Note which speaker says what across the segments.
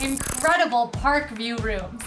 Speaker 1: incredible park view rooms,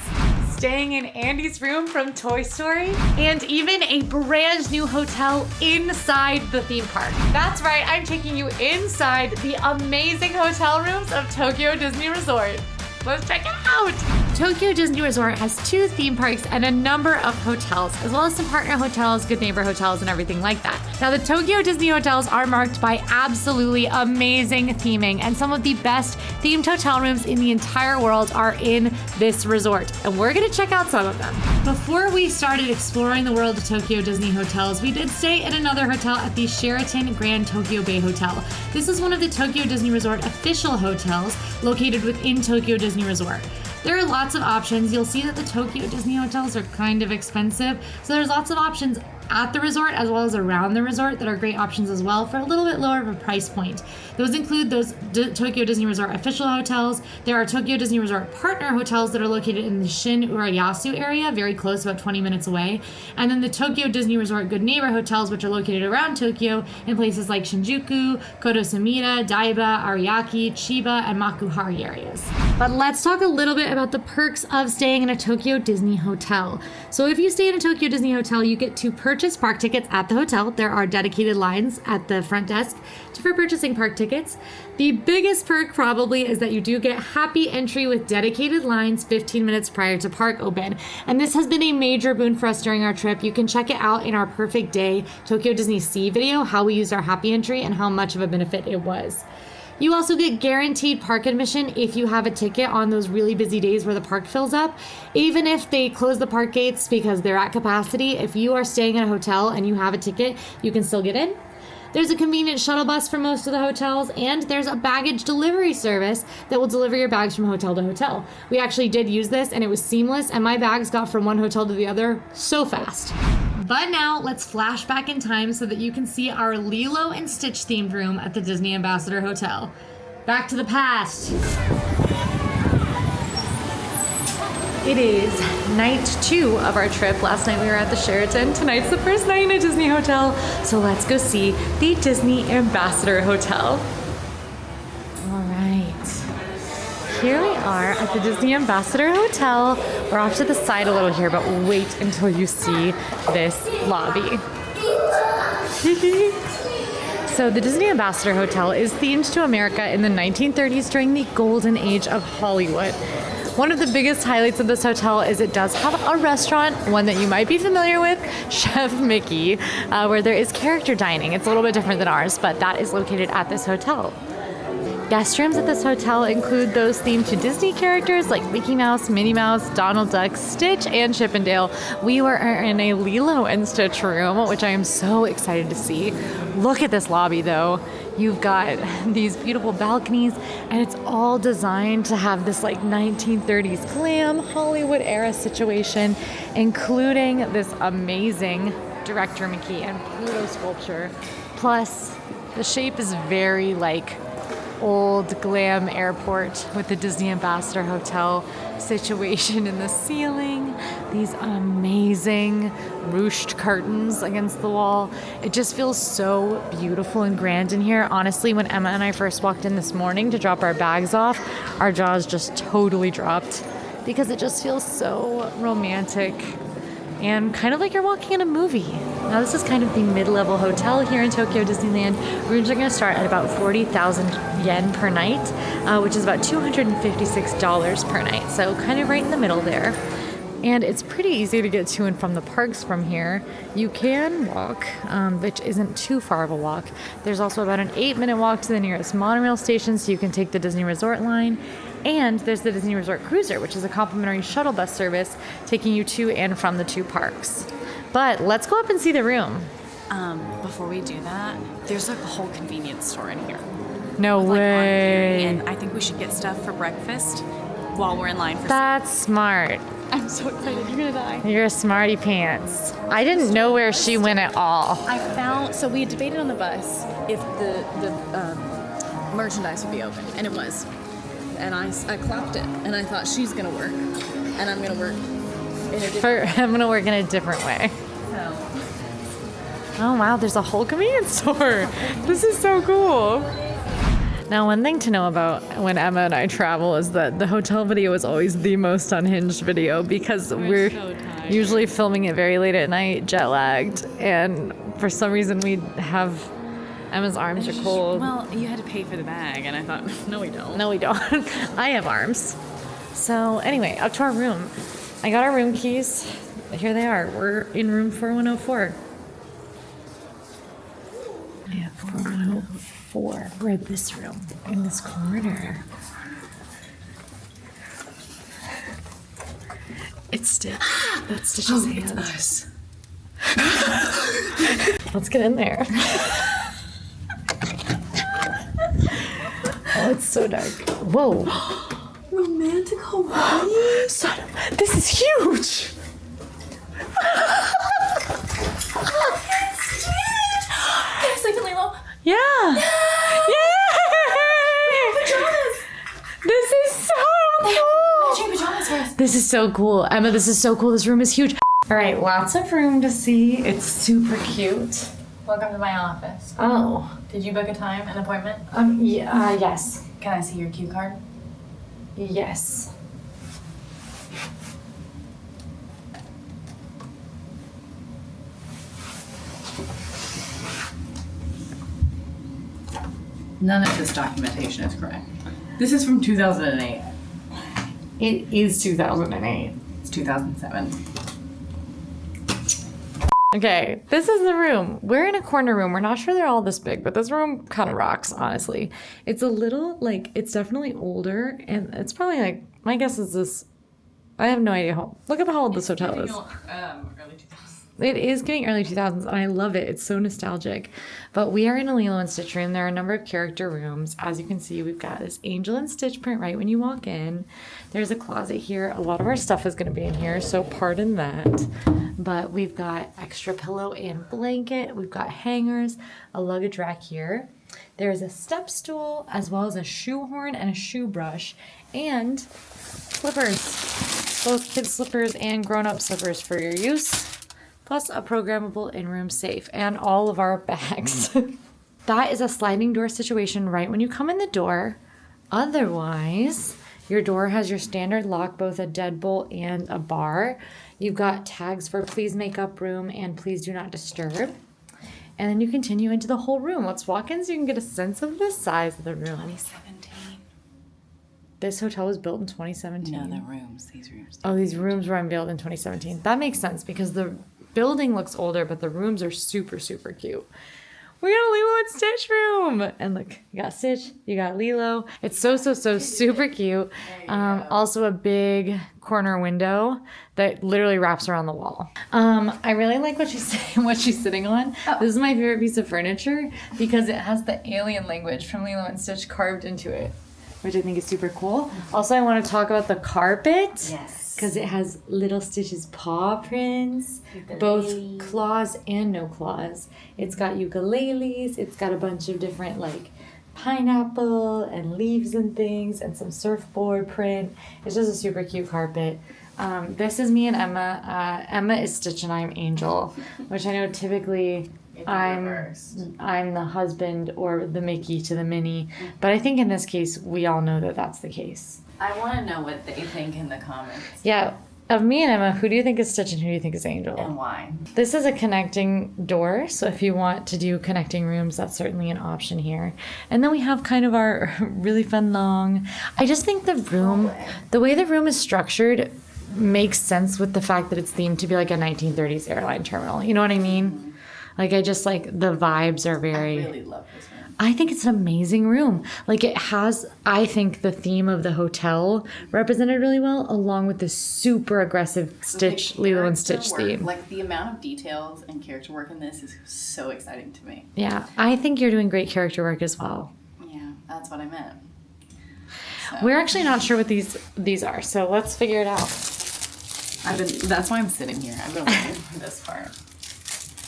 Speaker 1: staying in Andy's room from Toy Story, and even a brand new hotel inside the theme park. That's right, I'm taking you inside the amazing hotel rooms of Tokyo Disney Resort. Let's check it out! Tokyo Disney Resort has 2 theme parks and a number of hotels, as well as some partner hotels, good neighbor hotels, and everything like that. Now, the Tokyo Disney hotels are marked by absolutely amazing theming, and some of the best themed hotel rooms in the entire world are in this resort, and we're gonna check out some of them. Before we started exploring the world of Tokyo Disney hotels, we did stay at another hotel at the Sheraton Grand Tokyo Bay Hotel. This is one of the Tokyo Disney Resort official hotels located within Tokyo Disney Resort. There are lots of options. You'll see that the Tokyo Disney hotels are kind of expensive, so there's lots of options at the resort as well as around the resort that are great options as well for a little bit lower of a price point. Those include those Tokyo Disney Resort official hotels. There are Tokyo Disney Resort partner hotels that are located in the Shin Urayasu area, very close, about 20 minutes away. And then the Tokyo Disney Resort Good Neighbor hotels, which are located around Tokyo in places like Shinjuku, Kodosamida, Daiba, Ariake, Chiba, and Makuhari areas. But let's talk a little bit about the perks of staying in a Tokyo Disney hotel. So if you stay in a Tokyo Disney hotel, you get to purchase park tickets at the hotel. There are dedicated lines at the front desk for purchasing park tickets. The biggest perk probably is that you do get happy entry with dedicated lines 15 minutes prior to park open. And this has been a major boon for us during our trip. You can check it out in our Perfect Day Tokyo Disney Sea video, how we used our happy entry and how much of a benefit it was. You also get guaranteed park admission if you have a ticket on those really busy days where the park fills up. Even if they close the park gates because they're at capacity, if you are staying in a hotel and you have a ticket, you can still get in. There's a convenient shuttle bus for most of the hotels, and there's a baggage delivery service that will deliver your bags from hotel to hotel. We actually did use this, and it was seamless, and my bags got from one hotel to the other so fast. But now let's flash back in time so that you can see our Lilo and Stitch themed room at the Disney Ambassador Hotel. Back to the past. It is night 2 of our trip. Last night we were at the Sheraton. Tonight's the first night in a Disney hotel. So let's go see the Disney Ambassador Hotel. All right. Here we are at the Disney Ambassador Hotel. We're off to the side a little here, but wait until you see this lobby. So the Disney Ambassador Hotel is themed to America in the 1930s during the golden age of Hollywood. One of the biggest highlights of this hotel is it does have a restaurant, one that you might be familiar with, Chef Mickey, where there is character dining. It's a little bit different than ours, but that is located at this hotel. Guest rooms at this hotel include those themed to Disney characters like Mickey Mouse, Minnie Mouse, Donald Duck, Stitch, and Chip and Dale. We were in a Lilo and Stitch room, which I am so excited to see. Look at this lobby, though. You've got these beautiful balconies, and it's all designed to have this like 1930s glam Hollywood era situation, including this amazing Director Mickey and Pluto sculpture. Plus, the shape is very like old glam airport with the Disney Ambassador Hotel situation in the ceiling, these amazing ruched curtains against the wall. It just feels so beautiful and grand in here. Honestly, when Emma and I first walked in this morning to drop our bags off, our jaws just totally dropped because it just feels so romantic and kind of like you're walking in a movie. Now, this is kind of the mid-level hotel here in Tokyo Disneyland. Rooms are going to start at about 40,000 yen per night, which is about $256 per night. So kind of right in the middle there. And it's pretty easy to get to and from the parks from here. You can walk, which isn't too far of a walk. There's also about an 8-minute walk to the nearest monorail station, so you can take the Disney Resort line. And there's the Disney Resort Cruiser, which is a complimentary shuttle bus service taking you to and from the 2 parks. But let's go up and see the room.
Speaker 2: Before we do that, there's like a whole convenience store in here.
Speaker 1: No way.
Speaker 2: And I think we should get stuff for breakfast while we're in line for
Speaker 1: That's smart.
Speaker 2: I'm so excited. You're gonna die.
Speaker 1: You're a smarty pants. I didn't know where she went at all.
Speaker 2: So we debated on the bus if the merchandise would be open, and it was. And I clocked it, and I thought she's gonna work, and I'm gonna work in a different
Speaker 1: I'm gonna work in a different way.
Speaker 2: So.
Speaker 1: Oh wow, there's a whole convenience store. This is so cool. Now, one thing to know about when Emma and I travel is that the hotel video is always the most unhinged video because we're
Speaker 2: so tired.
Speaker 1: usually filming it very late at night, jet lagged, and for some reason we have Emma's arms are cold.
Speaker 2: Well, you had to pay for the bag, and I thought, no, we don't.
Speaker 1: No, we don't. I have arms. So anyway, up to our room. I got our room keys. Here they are. We're in room 4104. Yeah, 4104. We're in this room, in this corner. It's Stitch. That's Stitch's hand.
Speaker 2: Us.
Speaker 1: Let's get in there. Oh, it's so dark. Whoa.
Speaker 2: Romantic Hawaii?
Speaker 1: Son of, this is huge.
Speaker 2: Can I sleep in Lilo?
Speaker 1: Yeah. Yay!
Speaker 2: Pajamas!
Speaker 1: This is so cool.
Speaker 2: Matching pajamas for us.
Speaker 1: This is so cool. Emma, this is so cool. This room is huge. All right, lots of room to see. It's super cute.
Speaker 2: Welcome to my office.
Speaker 1: Oh.
Speaker 2: Did you book a time, an appointment?
Speaker 1: Yeah, yes.
Speaker 2: Can I see your cue card?
Speaker 1: Yes.
Speaker 2: None of this documentation is correct. This is from 2008.
Speaker 1: It is 2008.
Speaker 2: It's 2007.
Speaker 1: Okay, this is the room. We're in a corner room. We're not sure they're all this big, but this room kind of rocks, honestly. It's a little, like, it's definitely older, and it's probably, like, my guess is this, I have no idea how, look up how old this hotel is.
Speaker 2: Early 2000s.
Speaker 1: It is giving early 2000s, and I love it. It's so nostalgic. But we are in a Lilo and Stitch room. There are a number of character rooms. As you can see, we've got this Angel and Stitch print right when you walk in. There's a closet here. A lot of our stuff is going to be in here, so pardon that. But we've got extra pillow and blanket. We've got hangers, a luggage rack here. There's a step stool, as well as a shoehorn and a shoe brush, and slippers. Both kids' slippers and grown-up slippers for your use. Plus a programmable in-room safe and all of our bags. That is a sliding door situation right when you come in the door. Otherwise, your door has your standard lock, both a deadbolt and a bar. You've got tags for please make up room and please do not disturb. And then you continue into the whole room. Let's walk in so you can get a sense of the size of the room.
Speaker 2: 2017.
Speaker 1: This hotel was built in 2017.
Speaker 2: No, the rooms. These rooms.
Speaker 1: Oh, these rooms were unveiled in 2017. That makes sense because the building looks older, but the rooms are super, super cute. We got a Lilo and Stitch room. And look, you got Stitch, you got Lilo. It's so super cute. Also a big corner window that literally wraps around the wall. I really like what she's sitting on. Oh. This is my favorite piece of furniture because it has the alien language from Lilo and Stitch carved into it, which I think is super cool. Also, I want to talk about the carpet.
Speaker 2: Yes.
Speaker 1: Because it has little Stitch's paw prints, both claws and no claws. It's got ukuleles. It's got a bunch of different, like, pineapple and leaves and things and some surfboard print. It's just a super cute carpet. This is me and Emma. Emma is Stitch and I'm Angel, which I know typically I'm the husband or the Mickey to the Minnie. But I think in this case, we all know that that's the case.
Speaker 2: I want to know what they think in the comments.
Speaker 1: Yeah. Of me and Emma, who do you think is Stitch and who do you think is Angel?
Speaker 2: And why?
Speaker 1: This is a connecting door, so if you want to do connecting rooms, that's certainly an option here. And then we have kind of our really fun long... I just think the way the room is structured makes sense with the fact that it's themed to be like a 1930s airline terminal. You know what I mean? Mm-hmm. Like, I just like the vibes are very...
Speaker 2: I really love this room.
Speaker 1: I think it's an amazing room. Like, it has, I think, the theme of the hotel represented really well, along with the super aggressive Stitch, Lilo and Stitch theme.
Speaker 2: Like, the amount of details and character work in this is so exciting to me.
Speaker 1: Yeah, I think you're doing great character work as well.
Speaker 2: Yeah, that's what I meant. So.
Speaker 1: We're actually not sure what these are, so let's figure it out.
Speaker 2: That's why I'm sitting here. I've been waiting for this part.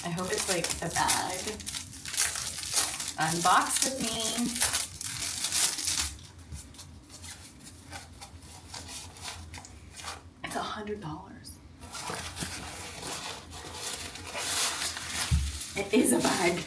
Speaker 2: I hope it's like a bag. Unbox with me. It's $100. It is a bag.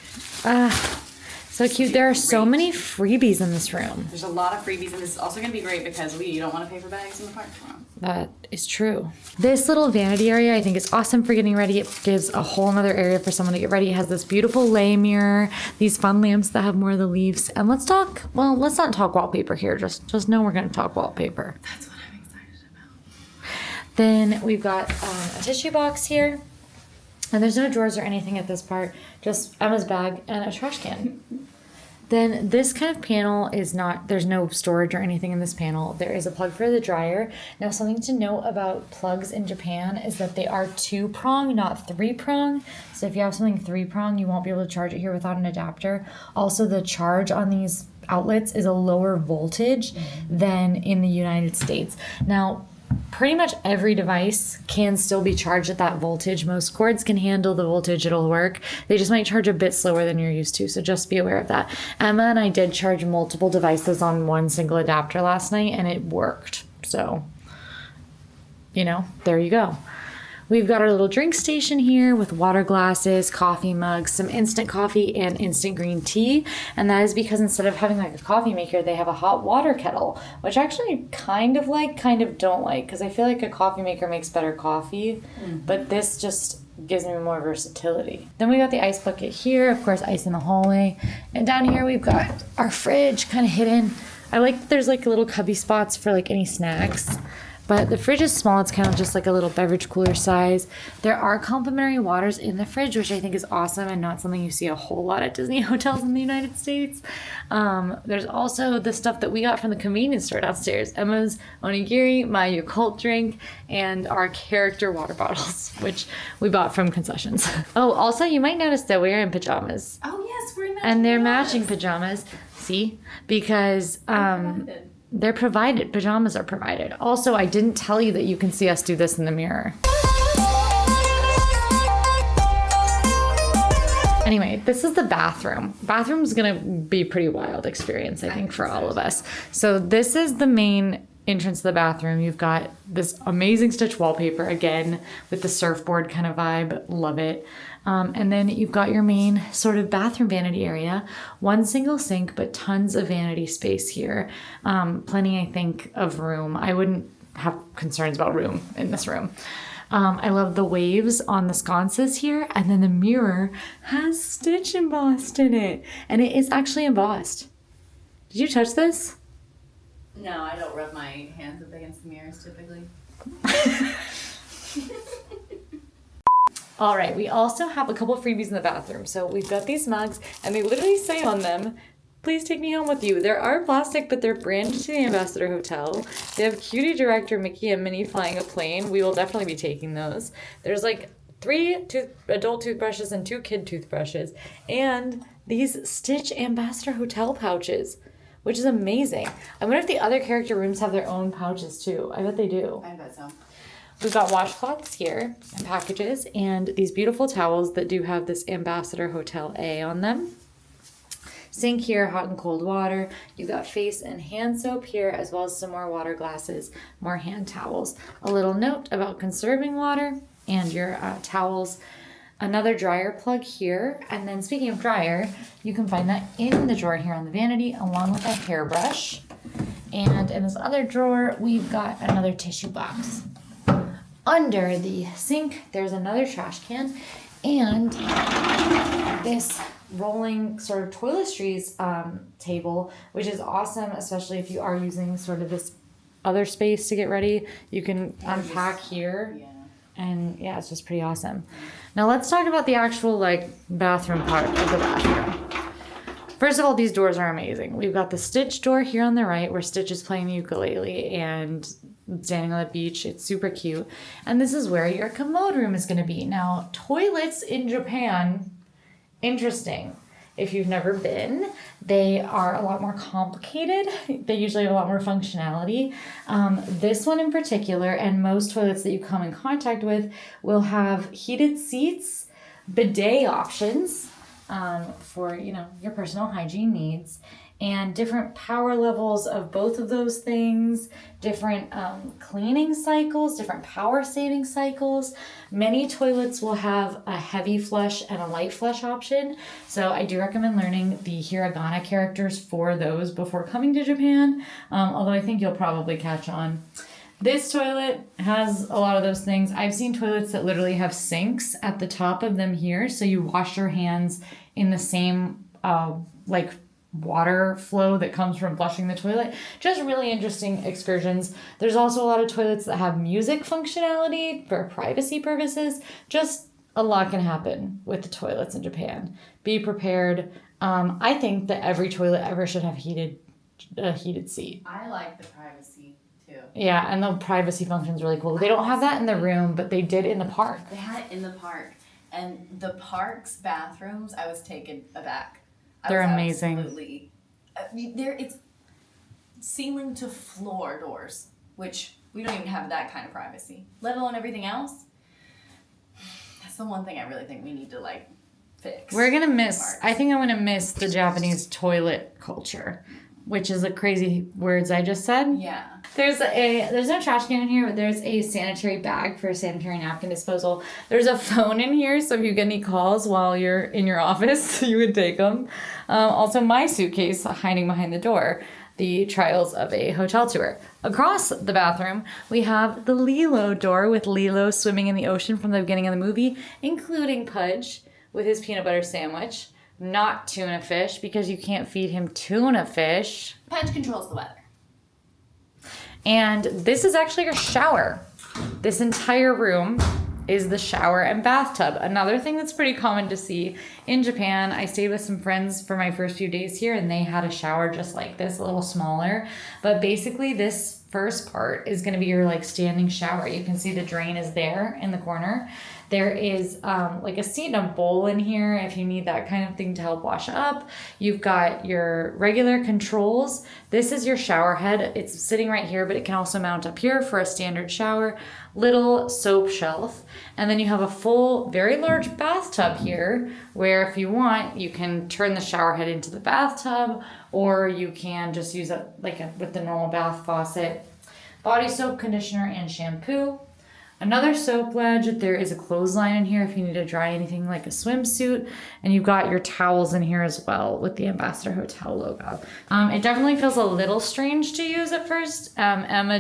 Speaker 1: So cute. There are so many freebies in this room.
Speaker 2: There's a lot of freebies, and this is also going to be great because we don't want to pay for bags in the park tomorrow.
Speaker 1: That is true. This little vanity area I think is awesome for getting ready. It gives a whole other area for someone to get ready. It has this beautiful lay mirror, these fun lamps that have more of the leaves. And let's not talk wallpaper here. Just know we're going to talk wallpaper.
Speaker 2: That's what I'm excited about.
Speaker 1: Then we've got a tissue box here. And there's no drawers or anything at this part, just Emma's bag and a trash can. Then this kind of panel there's no storage or anything in this panel. There is a plug for the dryer. Now, something to note about plugs in Japan is that they are 2-prong, not 3-prong. So if you have something 3-prong, you won't be able to charge it here without an adapter. Also, the charge on these outlets is a lower voltage than in the United States. Now, pretty much every device can still be charged at that voltage. Most cords can handle the voltage, it'll work. They just might charge a bit slower than you're used to, so just be aware of that. Emma and I did charge multiple devices on one single adapter last night, and it worked. So, there you go. We've got our little drink station here with water glasses, coffee mugs, some instant coffee, and instant green tea. And that is because instead of having like a coffee maker, they have a hot water kettle, which I actually kind of like, kind of don't like, because I feel like a coffee maker makes better coffee, but this just gives me more versatility. Then we got the ice bucket here, of course, ice in the hallway. And down here we've got our fridge kind of hidden. I like that there's like little cubby spots for like any snacks. But the fridge is small. It's kind of just like a little beverage cooler size. There are complimentary waters in the fridge, which I think is awesome and not something you see a whole lot at Disney hotels in the United States. There's also the stuff that we got from the convenience store downstairs. Emma's onigiri, my Yakult drink, and our character water bottles, which we bought from concessions. Oh, also, you might notice that we're in pajamas.
Speaker 2: Oh, yes, we're in matching
Speaker 1: And they're
Speaker 2: pajamas.
Speaker 1: matching pajamas. See? Because... they're provided. Pajamas are provided. Also, I didn't tell you that you can see us do this in the mirror. Anyway, this is the bathroom. Bathroom's gonna be a pretty wild experience, I think, for all of us. So this is the main entrance to the bathroom. You've got this amazing stitch wallpaper, again, with the surfboard kind of vibe. Love it. And then you've got your main sort of bathroom vanity area. One single sink, but tons of vanity space here. Plenty, I think, of room. I wouldn't have concerns about room in this room. I love the waves on the sconces here. And then the mirror has Stitch embossed in it. And it is actually embossed. Did you touch this?
Speaker 2: No, I don't rub my hands up against the mirrors typically.
Speaker 1: All right, we also have a couple freebies in the bathroom. So we've got these mugs, and they literally say on them, "Please take me home with you." There are plastic, but they're branded to the Ambassador Hotel. They have Cutie Director Mickey and Minnie flying a plane. We will definitely be taking those. There's like 3 adult toothbrushes and 2 kid toothbrushes. And these Stitch Ambassador Hotel pouches, which is amazing. I wonder if the other character rooms have their own pouches too. I bet they do.
Speaker 2: I bet so.
Speaker 1: We've got washcloths here and packages and these beautiful towels that do have this Ambassador Hotel A on them. Sink here, hot and cold water. You've got face and hand soap here, as well as some more water glasses, more hand towels. A little note about conserving water and your towels. Another dryer plug here. And then speaking of dryer, you can find that in the drawer here on the vanity, along with a hairbrush. And in this other drawer, we've got another tissue box. Under the sink, there's another trash can and this rolling sort of toiletries table, which is awesome, especially if you are using sort of this other space to get ready. You can unpack here.
Speaker 2: Yeah.
Speaker 1: And yeah, it's just pretty awesome. Now let's talk about the actual bathroom part of the bathroom. First of all, these doors are amazing. We've got the Stitch door here on the right where Stitch is playing the ukulele and standing on the beach. It's super cute. And this is where your commode room is going to be. Now, toilets in Japan, interesting. If you've never been, they are a lot more complicated. They usually have a lot more functionality. This one in particular, and most toilets that you come in contact with, will have heated seats, bidet options for your personal hygiene needs, and different power levels of both of those things, different cleaning cycles, different power saving cycles. Many toilets will have a heavy flush and a light flush option. So I do recommend learning the hiragana characters for those before coming to Japan, although I think you'll probably catch on. This toilet has a lot of those things. I've seen toilets that literally have sinks at the top of them here, so you wash your hands in the same water flow that comes from flushing the toilet. Just really interesting excursions. There's also a lot of toilets that have music functionality for privacy purposes. Just a lot can happen with the toilets in Japan. Be prepared. I think that every toilet ever should have a heated seat.
Speaker 2: I like the privacy too.
Speaker 1: Yeah, and the privacy function is really cool. They don't have that in the room, but they did in the park.
Speaker 2: They had it in the park. And the park's bathrooms, I was taken aback.
Speaker 1: They're amazing.
Speaker 2: Absolutely. It's ceiling to floor doors, which we don't even have that kind of privacy, let alone everything else. That's the one thing I really think we need to fix.
Speaker 1: We're gonna miss. I think I'm gonna miss the Japanese toilet culture, which is the crazy words I just said.
Speaker 2: Yeah.
Speaker 1: There's no trash can in here, but there's a sanitary bag for sanitary napkin disposal. There's a phone in here, so if you get any calls while you're in your office, you would take them. Also, my suitcase hiding behind the door. The trials of a hotel tour. Across the bathroom, we have the Lilo door with Lilo swimming in the ocean from the beginning of the movie, including Pudge with his peanut butter sandwich. Not tuna fish, because you can't feed him tuna fish.
Speaker 2: Pudge controls the weather.
Speaker 1: And this is actually your shower. This entire room is the shower and bathtub. Another thing that's pretty common to see in Japan, I stayed with some friends for my first few days here, and they had a shower just like this, a little smaller. But basically this first part is going to be your standing shower. You can see the drain is there in the corner. There is a seat and a bowl in here if you need that kind of thing to help wash up. You've got your regular controls. This is your shower head. It's sitting right here, but it can also mount up here for a standard shower. Little soap shelf. And then you have a full, very large bathtub here where if you want, you can turn the shower head into the bathtub, or you can just use it with the normal bath faucet. Body soap, conditioner, and shampoo. Another soap ledge. There is a clothesline in here if you need to dry anything like a swimsuit. And you've got your towels in here as well with the Ambassador Hotel logo. It definitely feels a little strange to use at first. Emma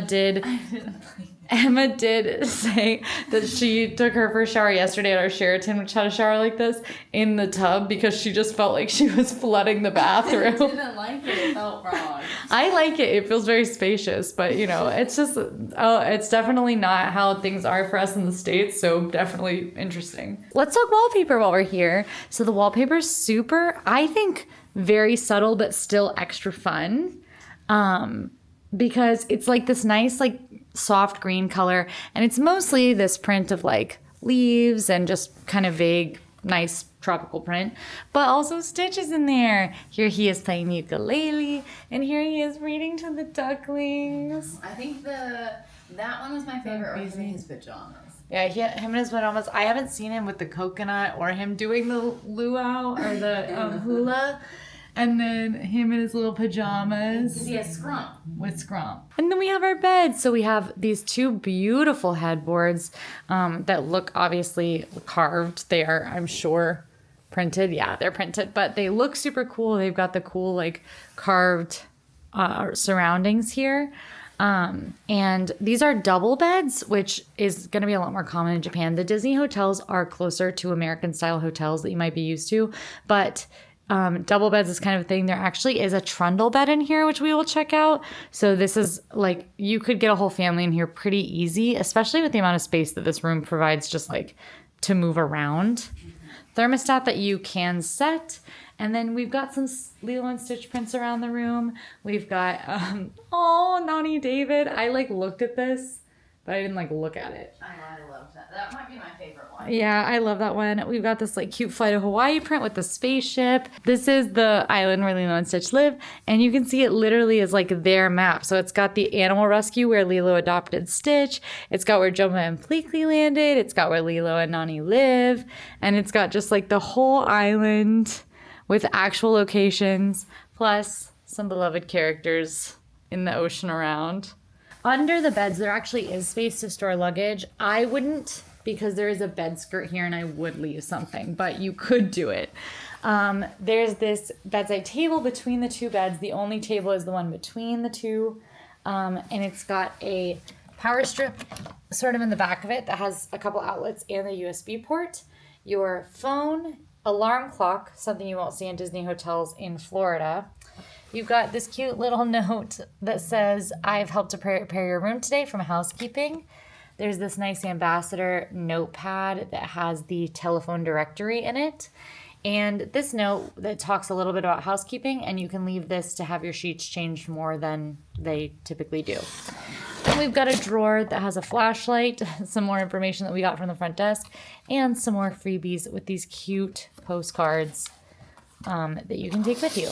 Speaker 1: did say that she took her first shower yesterday at our Sheraton, which had a shower like this, in the tub because she just felt like she was flooding the bathroom.
Speaker 2: I didn't like it. It felt wrong.
Speaker 1: I like it. It feels very spacious, but it's just, it's definitely not how things are for us in the States, so definitely interesting. Let's talk wallpaper while we're here. So the wallpaper is super, I think, very subtle, but still extra fun. Because it's this nice, soft green color, and it's mostly this print of leaves and just kind of vague, nice tropical print, but also Stitch is in there. Here he is playing ukulele, and here he is reading to the ducklings.
Speaker 2: I think that one was my favorite, or his pajamas.
Speaker 1: Yeah, him and his pajamas. I haven't seen him with the coconut or him doing the luau or the hula. And then him in his little pajamas.
Speaker 2: He has scrump.
Speaker 1: With scrump. And then we have our bed. So we have these two beautiful headboards that look obviously carved. They are, I'm sure, printed. Yeah, they're printed. But they look super cool. They've got the cool, carved surroundings here. And these are double beds, which is going to be a lot more common in Japan. The Disney hotels are closer to American-style hotels that you might be used to. But double beds is kind of a thing. There actually is a trundle bed in here, which we will check out. So this is you could get a whole family in here pretty easy, especially with the amount of space that this room provides just to move around. Thermostat that you can set. And then we've got some Lilo and Stitch prints around the room. We've got, Nani David. I looked at this, but I didn't look at it.
Speaker 2: I love that. That might be my favorite one.
Speaker 1: Yeah, I love that one. We've got this cute Flight of Hawaii print with the spaceship. This is the island where Lilo and Stitch live, and you can see it literally is their map. So it's got the animal rescue where Lilo adopted Stitch. It's got where Jumbo and Pleakley landed. It's got where Lilo and Nani live, and it's got just the whole island with actual locations plus some beloved characters in the ocean around. Under the beds, there actually is space to store luggage. I wouldn't, because there is a bed skirt here and I would leave something, but you could do it. There's this bedside table between the two beds. The only table is the one between the two. And it's got a power strip sort of in the back of it that has a couple outlets and a USB port. Your phone, alarm clock, something you won't see in Disney hotels in Florida. You've got this cute little note that says, I've helped to prepare your room today from housekeeping. There's this nice ambassador notepad that has the telephone directory in it. And this note that talks a little bit about housekeeping, and you can leave this to have your sheets changed more than they typically do. Then we've got a drawer that has a flashlight, some more information that we got from the front desk, and some more freebies with these cute postcards that you can take with you.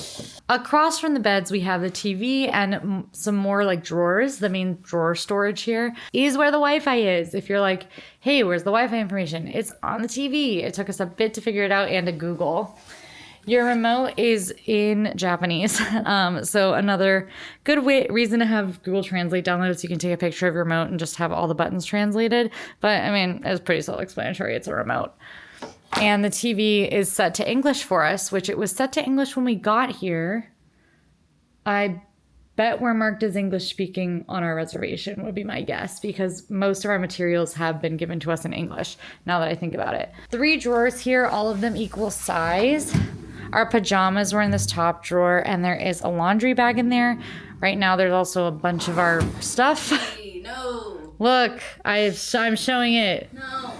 Speaker 1: Across from the beds, we have the TV and some more like drawers. The main drawer storage here is where the Wi-Fi is. If you're like, hey, where's the Wi-Fi information? It's on the TV. It took us a bit to figure it out and to Google. Your remote is in Japanese. So another good reason to have Google Translate downloaded so you can take a picture of your remote and just have all the buttons translated. But I mean, it's pretty self-explanatory. It's a remote. And the TV is set to English for us, which it was set to English when we got here. I bet we're marked as English speaking on our reservation would be my guess, because most of our materials have been given to us in English, now that I think about it. 3 drawers here, all of them equal size. Our pajamas were in this top drawer, and there is a laundry bag in there. Right now there's also a bunch of our stuff.
Speaker 2: Hey, no.
Speaker 1: Look, I'm showing it.
Speaker 2: No.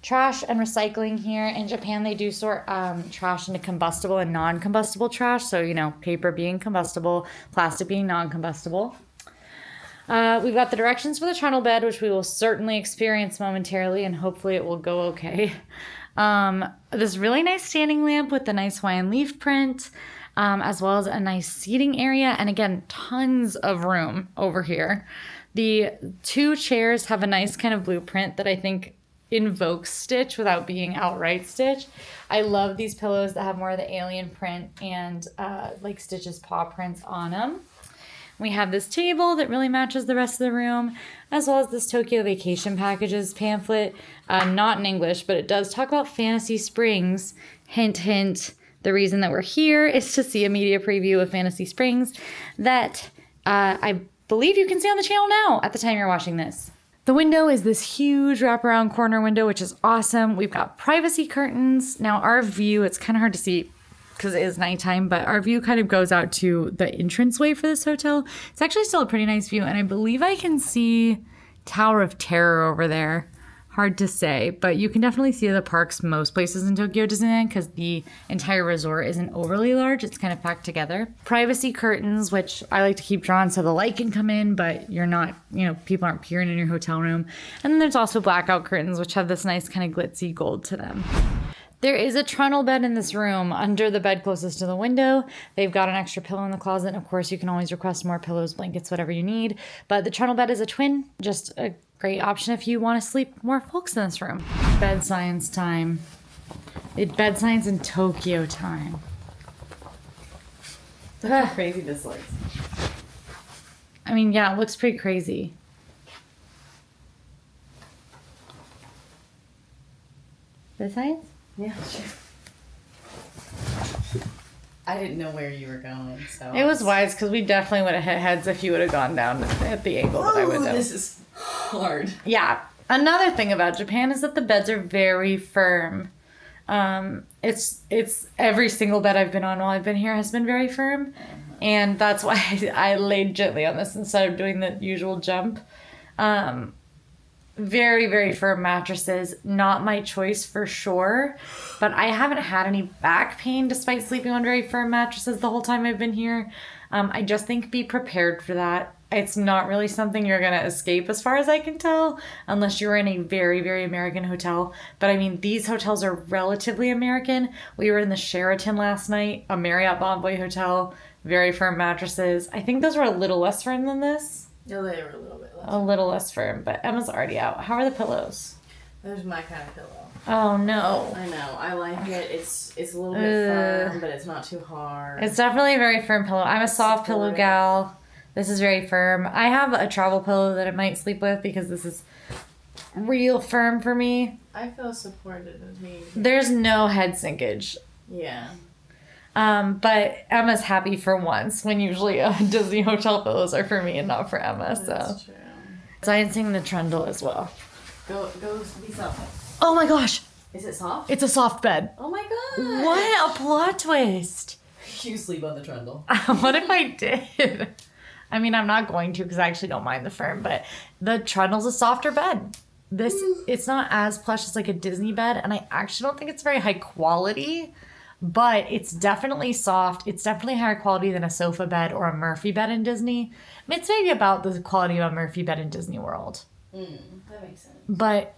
Speaker 1: Trash and recycling here. In Japan, they do sort trash into combustible and non-combustible trash. So, you know, paper being combustible, plastic being non-combustible. We've got the directions for the trundle bed, which we will certainly experience momentarily, and hopefully it will go okay. This really nice standing lamp with the nice Hawaiian leaf print, as well as a nice seating area. And again, tons of room over here. The 2 chairs have a nice kind of blueprint that I think invokes Stitch without being outright Stitch. I love these pillows that have more of the alien print and like Stitch's paw prints on them. We have this table that really matches the rest of the room, as well as this Tokyo Vacation Packages pamphlet, not in English, but it does talk about Fantasy Springs. Hint, hint, the reason that we're here is to see a media preview of Fantasy Springs that I believe you can see on the channel now at the time you're watching this. The window is this huge wraparound corner window, which is awesome. We've got privacy curtains. Now our view, it's kind of hard to see because it is nighttime, but our view kind of goes out to the entranceway for this hotel. It's actually still a pretty nice view, and I believe I can see Tower of Terror over there. Hard to say, but you can definitely see the parks most places in Tokyo Disneyland because the entire resort isn't overly large. It's kind of packed together. Privacy curtains, which I like to keep drawn so the light can come in, but you're not, you know, people aren't peering in your hotel room. And then there's also blackout curtains, which have this nice kind of glitzy gold to them. There is a trundle bed in this room under the bed closest to the window. They've got an extra pillow in the closet, and of course you can always request more pillows, blankets, whatever you need. But the trundle bed is a twin, just a great option if you want to sleep more folks in this room. Bed science time. Bed science in Tokyo time.
Speaker 2: Look how crazy this looks.
Speaker 1: I mean, yeah, it looks pretty crazy. Bed science?
Speaker 2: Yeah, sure. I didn't know where you were going, so...
Speaker 1: It was wise, because we definitely would have hit heads if you would have gone down at the angle that I would have.
Speaker 2: This is hard.
Speaker 1: Yeah. Another thing about Japan is that the beds are very firm. It's every single bed I've been on while I've been here has been very firm. And that's why I laid gently on this instead of doing the usual jump. Very, very firm mattresses. Not my choice for sure. But I haven't had any back pain despite sleeping on very firm mattresses the whole time I've been here. I just think be prepared for that. It's not really something you're going to escape as far as I can tell, unless you're in a very, very American hotel. But I mean, these hotels are relatively American. We were in the Sheraton last night, a Marriott Bonvoy hotel, very firm mattresses. I think those were a little less firm than this.
Speaker 2: No, they were a little bit less.
Speaker 1: A little less firm, but Emma's already out. How are the pillows?
Speaker 2: There's my kind of pillow.
Speaker 1: Oh no.
Speaker 2: I know. I like it. It's a little bit firm, but it's not too hard.
Speaker 1: It's definitely a very firm pillow. I'm a soft pillow gal. This is very firm. I have a travel pillow that I might sleep with because this is real firm for me.
Speaker 2: I feel supported of me.
Speaker 1: There's no head sinkage.
Speaker 2: Yeah.
Speaker 1: But Emma's happy for once when usually Disney hotel pillows are for me and not for Emma.
Speaker 2: That's true.
Speaker 1: Sciencing the trundle as well.
Speaker 2: Go be soft.
Speaker 1: Oh my gosh.
Speaker 2: Is it soft?
Speaker 1: It's a soft bed.
Speaker 2: Oh my god.
Speaker 1: What a plot twist.
Speaker 2: You sleep on the trundle.
Speaker 1: What if I did? I mean, I'm not going to because I actually don't mind the firm, but the trundle's a softer bed. It's not as plush as like a Disney bed, and I actually don't think it's very high quality, but it's definitely soft. It's definitely higher quality than a sofa bed or a Murphy bed in Disney. It's maybe about the quality of a Murphy bed in Disney World.
Speaker 2: That makes sense.
Speaker 1: But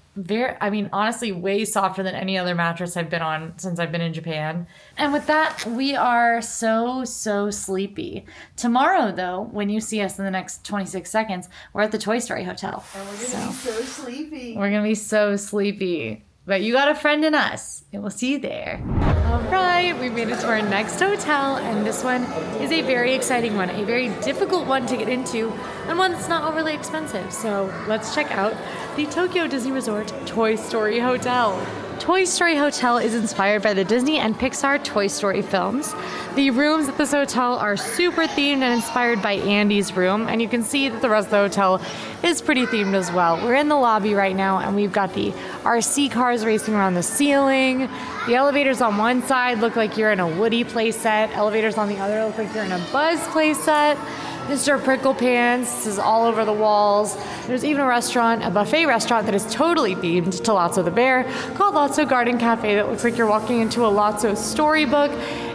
Speaker 1: honestly, way softer than any other mattress I've been on since I've been in Japan. And with that, we are so sleepy. Tomorrow, though, when you see us in the next 26 seconds, we're at the Toy Story Hotel.
Speaker 2: And we're going to be so sleepy.
Speaker 1: We're going to be so sleepy. But you got a friend in us, and we'll see you there. All right, we made it to our next hotel, and this one is a very exciting one, a very difficult one to get into, and one that's not overly expensive. So let's check out the Tokyo Disney Resort Toy Story Hotel. Toy Story Hotel is inspired by the Disney and Pixar Toy Story films. The rooms at this hotel are super themed and inspired by Andy's room, and you can see that the rest of the hotel is pretty themed as well. We're in the lobby right now, and we've got the RC cars racing around the ceiling. The elevators on one side look like you're in a Woody playset. Elevators on the other look like you're in a Buzz playset. Mr. Prickle Pants is all over the walls. There's even a restaurant, a buffet restaurant that is totally themed to Lotso the Bear called Lotso Garden Cafe that looks like you're walking into a Lotso storybook.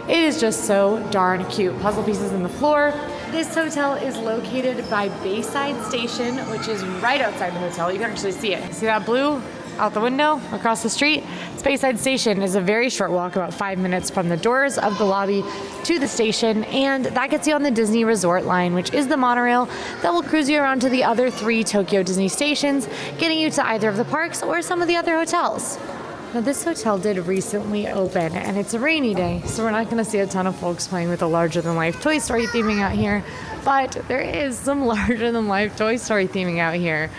Speaker 1: It is just so darn cute. Puzzle pieces in the floor. This hotel is located by Bayside Station, which is right outside the hotel. You can actually see it. See that blue out the window across the street? It's Bayside Station. Is a very short walk, about 5 minutes from the doors of the lobby to the station, and that gets you on the Disney Resort line, which is the monorail that will cruise you around to the other 3 Tokyo Disney stations, getting you to either of the parks or some of the other hotels. Now, this hotel did recently open, and it's a rainy day, so we're not going to see a ton of folks playing with the larger-than-life Toy Story theming out here, but there is some larger-than-life Toy Story theming out here.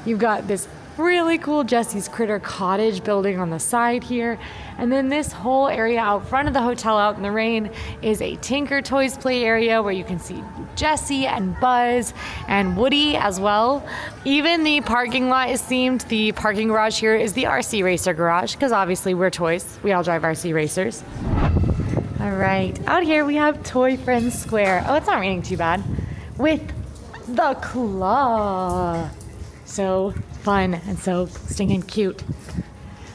Speaker 1: You've got this really cool Jesse's Critter Cottage building on the side here. And then this whole area out front of the hotel out in the rain is a Tinker Toys play area where you can see Jesse and Buzz and Woody as well. Even the parking lot is themed. The parking garage here is the RC Racer garage because obviously we're toys. We all drive RC racers. All right, out here we have Toy Friends Square. Oh, it's not raining too bad. With the claw. So fun and so stinking cute.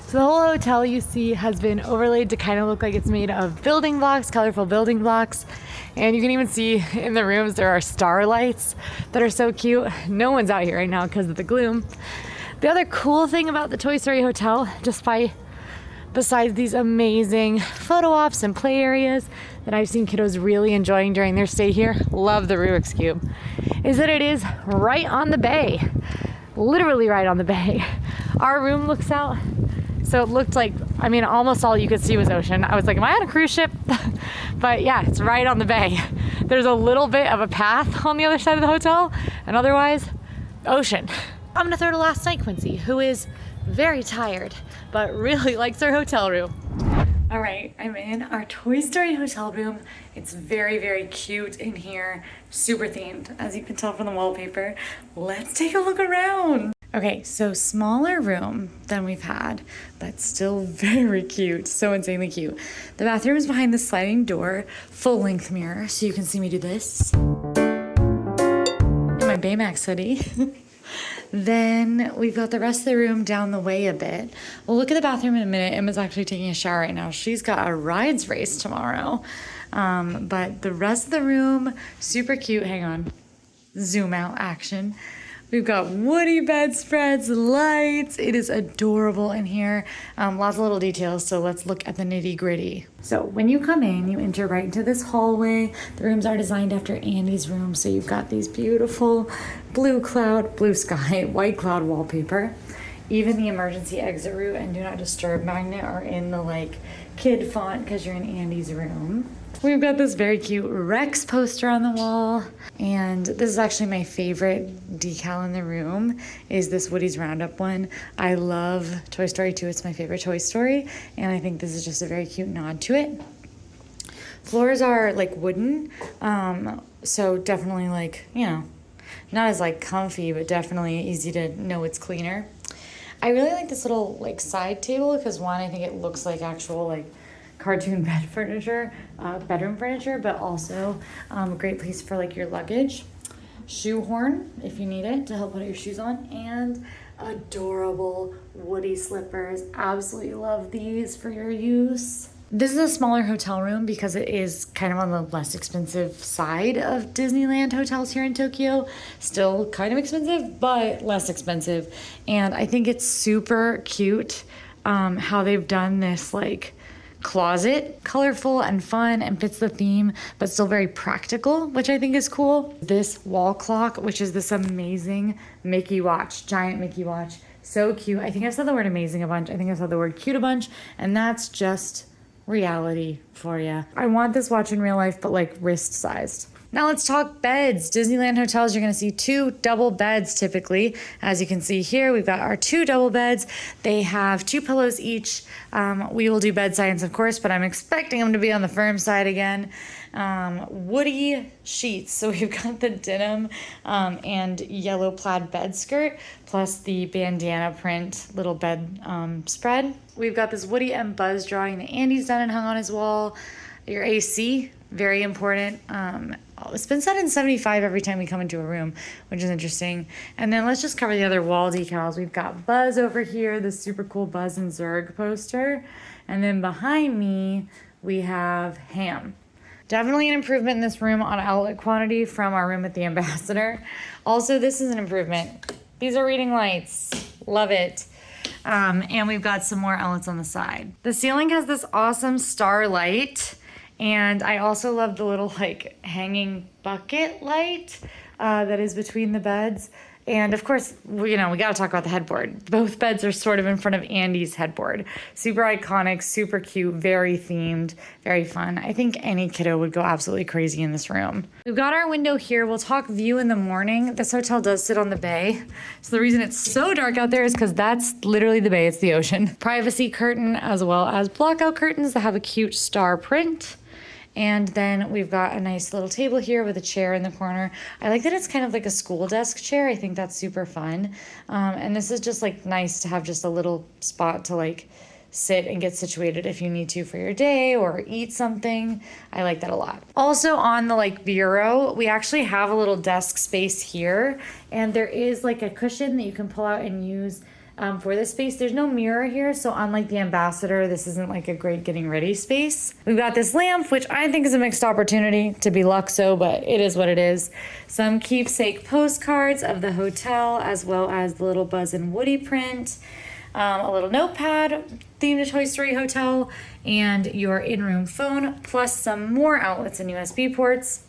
Speaker 1: So the whole hotel you see has been overlaid to kind of look like it's made of building blocks, colorful building blocks. And you can even see in the rooms there are starlights that are so cute. No one's out here right now because of the gloom. The other cool thing about the Toy Story Hotel, besides these amazing photo ops and play areas that I've seen kiddos really enjoying during their stay here, love the Rubik's Cube, is that it is right on the bay. Literally right on the bay. Our room looks out, so it looked like, almost all you could see was ocean. I was like, am I on a cruise ship? But yeah, it's right on the bay. There's a little bit of a path on the other side of the hotel, and otherwise, ocean. I'm gonna throw to last night, Quincy, who is very tired, but really likes her hotel room. All right, I'm in our Toy Story hotel room. It's very cute in here, super themed, as you can tell from the wallpaper. Let's take a look around. Okay, so smaller room than we've had, but still very cute, so insanely cute. The bathroom is behind the sliding door, full-length mirror, so you can see me do this. In my Baymax hoodie. Then we've got the rest of the room down the way a bit. We'll look at the bathroom in a minute. Emma's actually taking a shower right now. She's got a rides race tomorrow. But the rest of the room, super cute. Hang on. Zoom out action. We've got Woody bedspreads, lights. It is adorable in here. Lots of little details, so let's look at the nitty gritty. So when you come in, you enter right into this hallway. The rooms are designed after Andy's room, so you've got these beautiful blue sky, white cloud wallpaper. Even the emergency exit route and do not disturb magnet are in the like kid font because you're in Andy's room. We've got this very cute Rex poster on the wall, and this is actually my favorite decal in the room, is this Woody's Roundup one. I love Toy Story 2, it's my favorite Toy Story, and I think this is just a very cute nod to it. Floors are like wooden, so definitely like, you know, not as like comfy, but definitely easy to know it's cleaner. I really like this little like side table because one, I think it looks like actual like cartoon bed furniture, bedroom furniture, but also a great place for like your luggage. Shoe horn if you need it to help put your shoes on, and adorable Woody slippers. Absolutely love these for your use. This is a smaller hotel room because it is kind of on the less expensive side of Disneyland hotels here in Tokyo. Still kind of expensive, but less expensive. And I think it's super cute how they've done this like closet, colorful and fun and fits the theme, but still very practical, which I think is cool. This wall clock, which is this amazing Mickey watch, giant Mickey watch. So cute. I think I've said the word amazing a bunch. I think I've said the word cute a bunch, and that's just reality for you. I want this watch in real life, but like wrist sized. Now let's talk beds. Disneyland hotels, you're gonna see 2 double beds typically. As you can see here, we've got our 2 double beds. They have 2 pillows each. We will do bed science, of course, but I'm expecting them to be on the firm side again. Woody sheets. So we've got the denim and yellow plaid bed skirt, plus the bandana print little bed spread. We've got this Woody and Buzz drawing that Andy's done and hung on his wall. Your AC, very important. It's been set in 75 every time we come into a room, which is interesting. And then let's just cover the other wall decals. We've got Buzz over here, the super cool Buzz and Zurg poster. And then behind me, we have Ham. Definitely an improvement in this room on outlet quantity from our room at the Ambassador. Also, this is an improvement. These are reading lights. Love it. And we've got some more outlets on the side. The ceiling has this awesome star light. And I also love the little like hanging bucket light that is between the beds. And of course, we gotta talk about the headboard. Both beds are sort of in front of Andy's headboard. Super iconic, super cute, very themed, very fun. I think any kiddo would go absolutely crazy in this room. We've got our window here. We'll talk view in the morning. This hotel does sit on the bay. So the reason it's so dark out there is because that's literally the bay, it's the ocean. Privacy curtain as well as blockout curtains that have a cute star print. And then we've got a nice little table here with a chair in the corner. I like that it's kind of like a school desk chair. I think that's super fun. And this is just like nice to have just a little spot to like sit and get situated if you need to for your day or eat something. I like that a lot. Also on the like bureau, we actually have a little desk space here, and there is like a cushion that you can pull out and use for this space. There's no mirror here, so unlike the Ambassador, this isn't like a great getting ready space. We've got this lamp, which I think is a mixed opportunity to be luxo, but it is what it is. Some keepsake postcards of the hotel, as well as the little Buzz and Woody print, a little notepad themed to Toy Story Hotel, and your in-room phone, plus some more outlets and USB ports.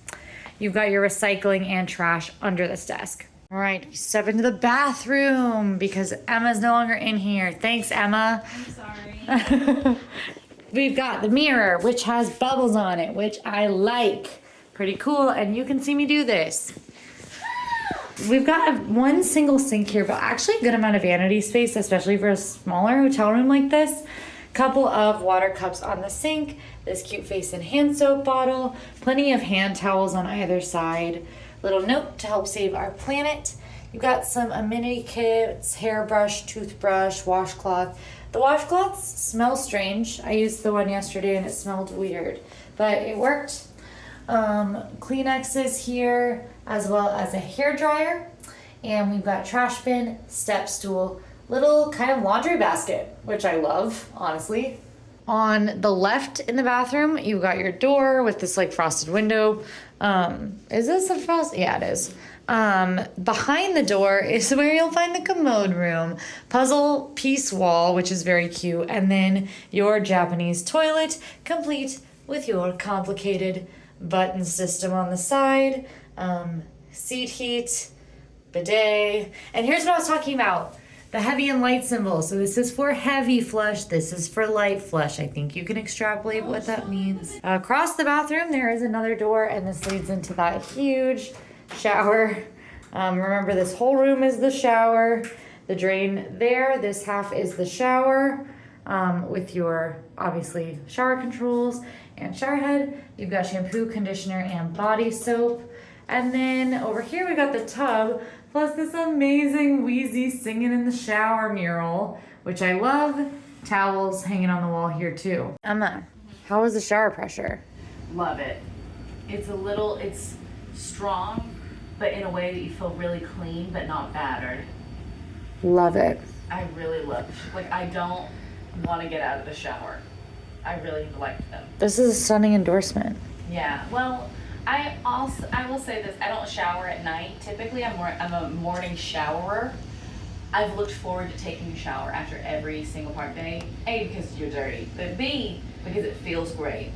Speaker 1: You've got your recycling and trash under this desk. All right, we step into the bathroom because Emma's no longer in here. Thanks, Emma.
Speaker 2: I'm sorry.
Speaker 1: We've got the mirror, which has bubbles on it, which I like. Pretty cool, and you can see me do this. We've got one single sink here, but actually a good amount of vanity space, especially for a smaller hotel room like this. Couple of water cups on the sink, this cute face and hand soap bottle, plenty of hand towels on either side. Little note to help save our planet. You've got some amenity kits, hairbrush, toothbrush, washcloth. The washcloths smell strange. I used the one yesterday and it smelled weird, but it worked. Kleenexes here, as well as a hair dryer. And we've got trash bin, step stool, little kind of laundry basket, which I love, honestly. On the left in the bathroom, you've got your door with this like frosted window. Is this a frost? Yeah, it is. Behind the door is where you'll find the commode room, puzzle piece wall, which is very cute, and then your Japanese toilet, complete with your complicated button system on the side, seat heat, bidet. And here's what I was talking about. the heavy and light symbol. So this is for heavy flush, this is for light flush. I think you can extrapolate what that means. Across the bathroom, there is another door, and this leads into that huge shower. Remember, this whole room is the shower. The drain there, this half is the shower with your, obviously, shower controls and shower head. You've got shampoo, conditioner, and body soap. And then over here we got the tub, plus this amazing Wheezy singing in the shower mural, which I love. Towels hanging on the wall here too. Emma, how is the shower pressure?
Speaker 2: Love it. It's strong, but in a way that you feel really clean, but not battered.
Speaker 1: Love it.
Speaker 2: I really love it. Like, I don't want to get out of the shower. I really liked them.
Speaker 1: This is a stunning endorsement.
Speaker 2: Yeah, well, I will say this, I don't shower at night. Typically, I'm a morning showerer. I've looked forward to taking a shower after every single park day. A, because you're dirty, but B, because it feels great.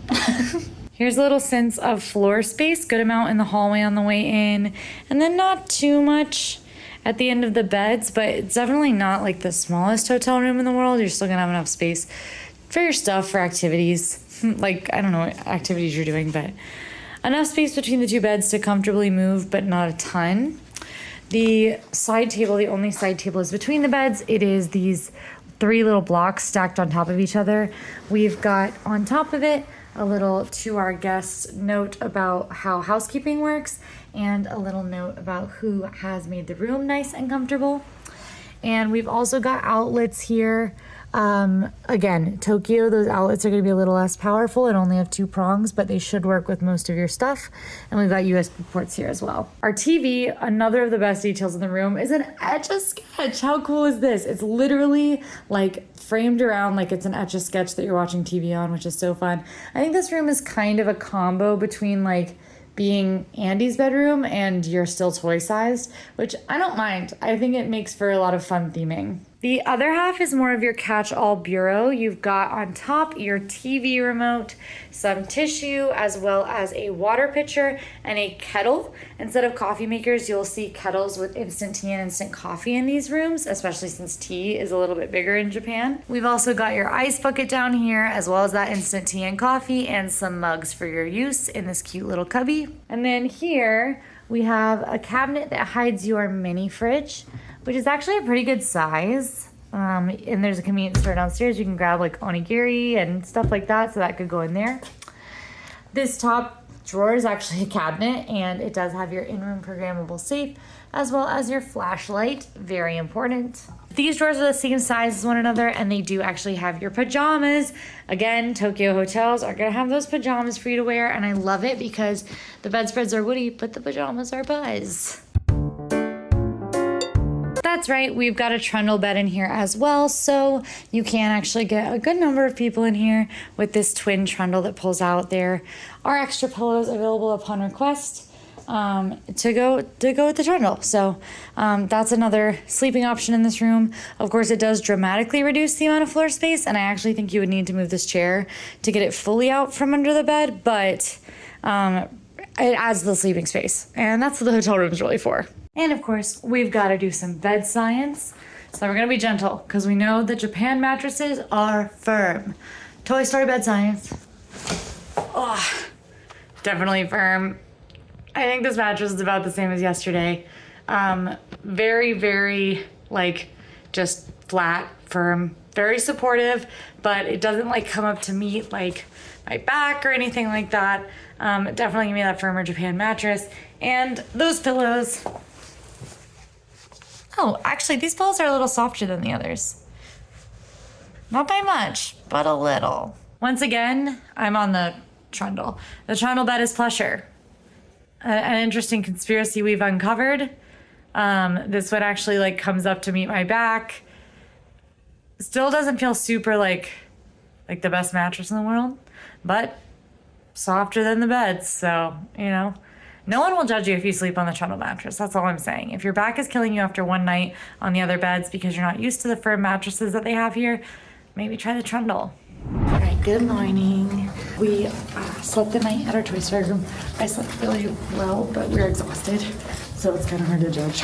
Speaker 1: Here's a little sense of floor space, good amount in the hallway on the way in, and then not too much at the end of the beds, but it's definitely not like the smallest hotel room in the world. You're still gonna have enough space for your stuff, for activities. Like, I don't know what activities you're doing, but enough space between the two beds to comfortably move, but not a ton. The side table, the only side table is between the beds. It is these 3 little blocks stacked on top of each other. We've got on top of it a little to our guests note about how housekeeping works and a little note about who has made the room nice and comfortable. And we've also got outlets here. Again, Tokyo, those outlets are going to be a little less powerful and only have 2 prongs, but they should work with most of your stuff. And we've got USB ports here as well. Our TV, another of the best details in the room, is an Etch-a-Sketch. How cool is this? It's literally like framed around like it's an Etch-a-Sketch that you're watching TV on, which is so fun. I think this room is kind of a combo between like being Andy's bedroom and you're still toy sized, which I don't mind. I think it makes for a lot of fun theming. The other half is more of your catch-all bureau. You've got on top your TV remote, some tissue, as well as a water pitcher and a kettle. Instead of coffee makers, you'll see kettles with instant tea and instant coffee in these rooms, especially since tea is a little bit bigger in Japan. We've also got your ice bucket down here, as well as that instant tea and coffee, and some mugs for your use in this cute little cubby. And then here we have a cabinet that hides your mini fridge, which is actually a pretty good size. And there's a convenience store downstairs. You can grab like onigiri and stuff like that, so that could go in there. This top drawer is actually a cabinet, and it does have your in-room programmable safe, as well as your flashlight, very important. These drawers are the same size as one another, and they do actually have your pajamas. Again, Tokyo hotels are gonna have those pajamas for you to wear, and I love it because the bedspreads are woody, but the pajamas are Buzz. That's right, we've got a trundle bed in here as well, so you can actually get a good number of people in here with this twin trundle that pulls out. There are extra pillows available upon request to go with the trundle. So that's another sleeping option in this room. Of course, it does dramatically reduce the amount of floor space, and I actually think you would need to move this chair to get it fully out from under the bed, but it adds the sleeping space, and that's what the hotel room is really for. And of course, we've got to do some bed science. So we're going to be gentle because we know that Japan mattresses are firm. Toy Story bed science. Oh, definitely firm. I think this mattress is about the same as yesterday. Very, very, like, just flat, firm, very supportive, but it doesn't, like, come up to meet, like, my back or anything like that. Definitely give me that firmer Japan mattress. And those pillows. Oh, actually, these pillows are a little softer than the others. Not by much, but a little. Once again, I'm on the trundle. The trundle bed is plusher. An interesting conspiracy we've uncovered. This one actually like comes up to meet my back. Still doesn't feel super like the best mattress in the world, but softer than the beds. So, you know, no one will judge you if you sleep on the trundle mattress. That's all I'm saying. If your back is killing you after one night on the other beds because you're not used to the firm mattresses that they have here, maybe try the trundle. All right, good morning. We slept the night at our Toy Story room. I slept really well, but we're exhausted, so it's kind of hard to judge.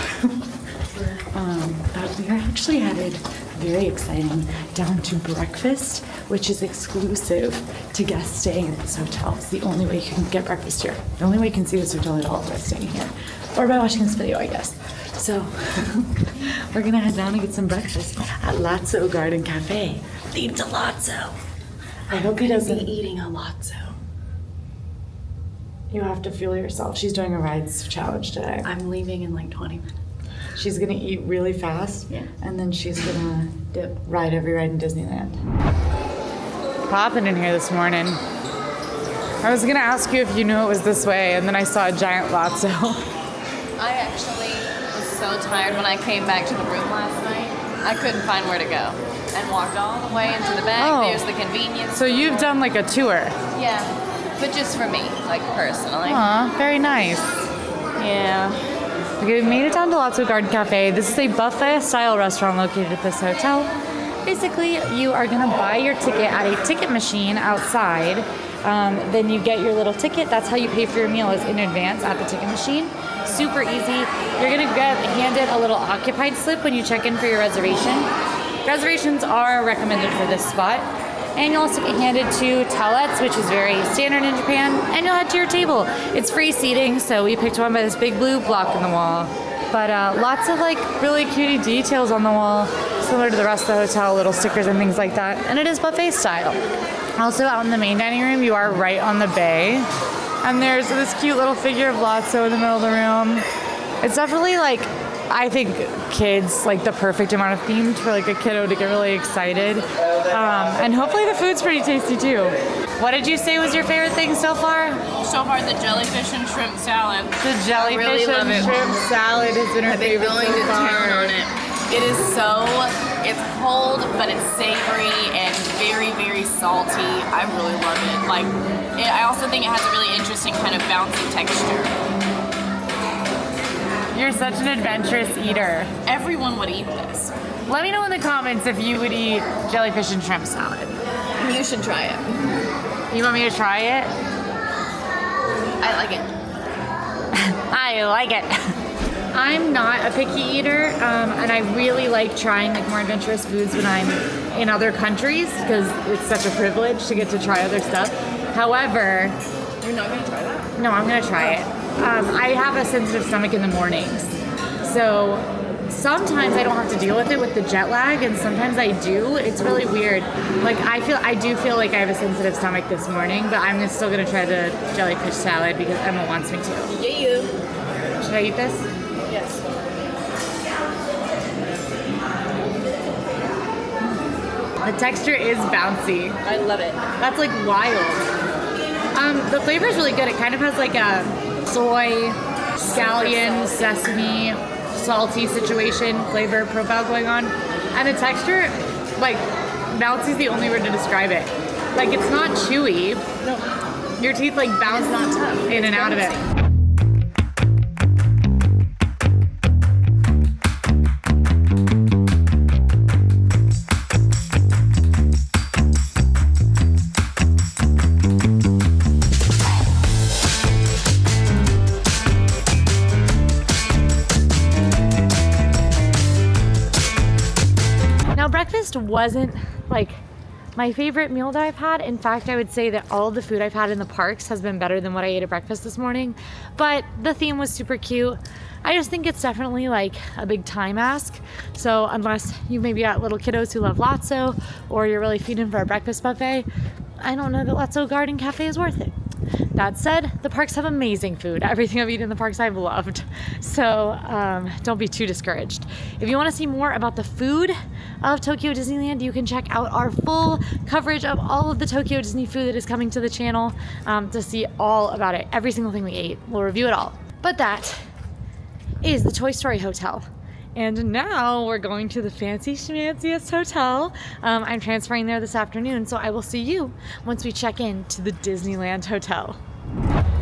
Speaker 1: But we are actually headed, very exciting, down to breakfast, which is exclusive to guests staying at this hotel. It's the only way you can get breakfast here. The only way you can see this hotel at all is by staying here. Or by watching this video, I guess. So, we're gonna head down and get some breakfast at Lotso Garden Cafe. Themed to Lotso. I hope he doesn't
Speaker 2: be eating a Lotso.
Speaker 1: You have to feel yourself. She's doing a rides challenge today.
Speaker 2: I'm leaving in like 20 minutes.
Speaker 1: She's gonna eat really fast, and then she's gonna ride every ride in Disneyland. Popping in here this morning. I was gonna ask you if you knew it was this way, and then I saw a giant Lotso.
Speaker 2: I actually was so tired when I came back to the room last night. I couldn't find where to go, and walked all the way into the back.
Speaker 1: Oh.
Speaker 2: There's the convenience.
Speaker 1: So you've done like a tour.
Speaker 2: Yeah, but just for me, like personally.
Speaker 1: Aw, very nice.
Speaker 2: Yeah.
Speaker 1: Okay, we made it down to Lotso Garden Cafe. This is a buffet-style restaurant located at this hotel. Basically, you are gonna buy your ticket at a ticket machine outside. Then you get your little ticket. That's how you pay for your meal, is in advance at the ticket machine. Super easy. You're gonna get handed a little occupied slip when you check in for your reservation. Reservations are recommended for this spot. And you'll also get handed 2 towelettes, which is very standard in Japan, and you'll head to your table. It's free seating, so we picked one by this big blue block in the wall. But lots of like really cutie details on the wall, similar to the rest of the hotel, little stickers and things like that. And it is buffet style. Also out in the main dining room, you are right on the bay. And there's this cute little figure of Lotso in the middle of the room. It's definitely like, I think kids, like the perfect amount of themed for like a kiddo to get really excited. And hopefully the food's pretty tasty too. What did you say was your favorite thing so far?
Speaker 3: So far, the jellyfish and shrimp salad.
Speaker 1: The jellyfish
Speaker 3: love
Speaker 1: and
Speaker 3: it.
Speaker 1: shrimp salad has been her
Speaker 3: I've been
Speaker 1: favorite
Speaker 3: going
Speaker 1: so
Speaker 3: to
Speaker 1: far.
Speaker 3: town on it. It is it's cold, but it's savory and very, very salty. I really love it. I also think it has a really interesting kind of bouncy texture.
Speaker 1: You're such an adventurous eater.
Speaker 3: Everyone would eat this.
Speaker 1: Let me know in the comments if you would eat jellyfish and shrimp salad.
Speaker 3: You should try it.
Speaker 1: You want me to try it?
Speaker 3: I like it.
Speaker 1: I like it. I'm not a picky eater, and I really like trying like more adventurous foods when I'm in other countries because it's such a privilege to get to try other stuff. However,
Speaker 3: You're not going to try that?
Speaker 1: no, I'm gonna try it. I have a sensitive stomach in the mornings, so sometimes I don't have to deal with it with the jet lag, and sometimes I do. It's really weird. Like I do feel like I have a sensitive stomach this morning, but I'm still gonna try the jellyfish salad because Emma wants me to.
Speaker 3: Yeah.
Speaker 1: Should I eat this?
Speaker 3: Yes.
Speaker 1: The texture is bouncy.
Speaker 3: I love it.
Speaker 1: That's like wild. The flavor is really good. It kind of has like a soy, scallion, sesame, salty situation flavor profile going on. And the texture, like, bouncy is the only word to describe it. Like, it's not chewy. No. Your teeth like bounce
Speaker 2: Not tough.
Speaker 1: in and out of it. Now, breakfast wasn't like my favorite meal that I've had. In fact, I would say that all the food I've had in the parks has been better than what I ate at breakfast this morning. But the theme was super cute. I just think it's definitely like a big time ask. So unless you maybe got little kiddos who love Lotso or you're really feeding for a breakfast buffet, I don't know that Lotso Garden Cafe is worth it. That said, the parks have amazing food. Everything I've eaten in the parks I've loved. So don't be too discouraged. If you want to see more about the food of Tokyo Disneyland, you can check out our full coverage of all of the Tokyo Disney food that is coming to the channel to see all about it. Every single thing we ate. We'll review it all. But that is the Toy Story Hotel. And now we're going to the fancy schmanciest hotel. I'm transferring there this afternoon, so I will see you once we check in to the Disneyland Hotel.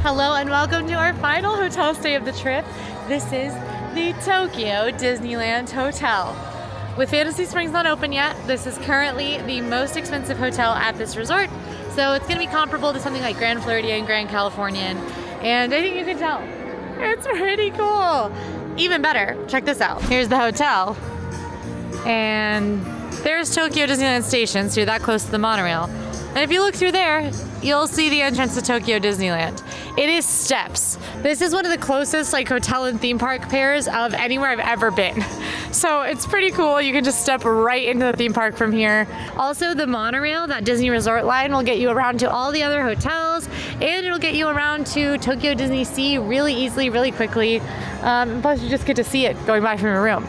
Speaker 1: Hello and welcome to our final hotel stay of the trip. This is the Tokyo Disneyland Hotel. With Fantasy Springs not open yet, this is currently the most expensive hotel at this resort, so it's gonna be comparable to something like Grand Floridian, Grand Californian, and I think you can tell. It's pretty cool. even better, check this out. Here's the hotel. And there's Tokyo Disneyland Station, so you're that close to the monorail. And if you look through there, you'll see the entrance to Tokyo Disneyland. It is steps. This is one of the closest like hotel and theme park pairs of anywhere I've ever been. So it's pretty cool. You can just step right into the theme park from here. Also, the monorail, that Disney Resort line, will get you around to all the other hotels, and it'll get you around to Tokyo Disney Sea really easily, really quickly. Plus, you just get to see it going by from your room.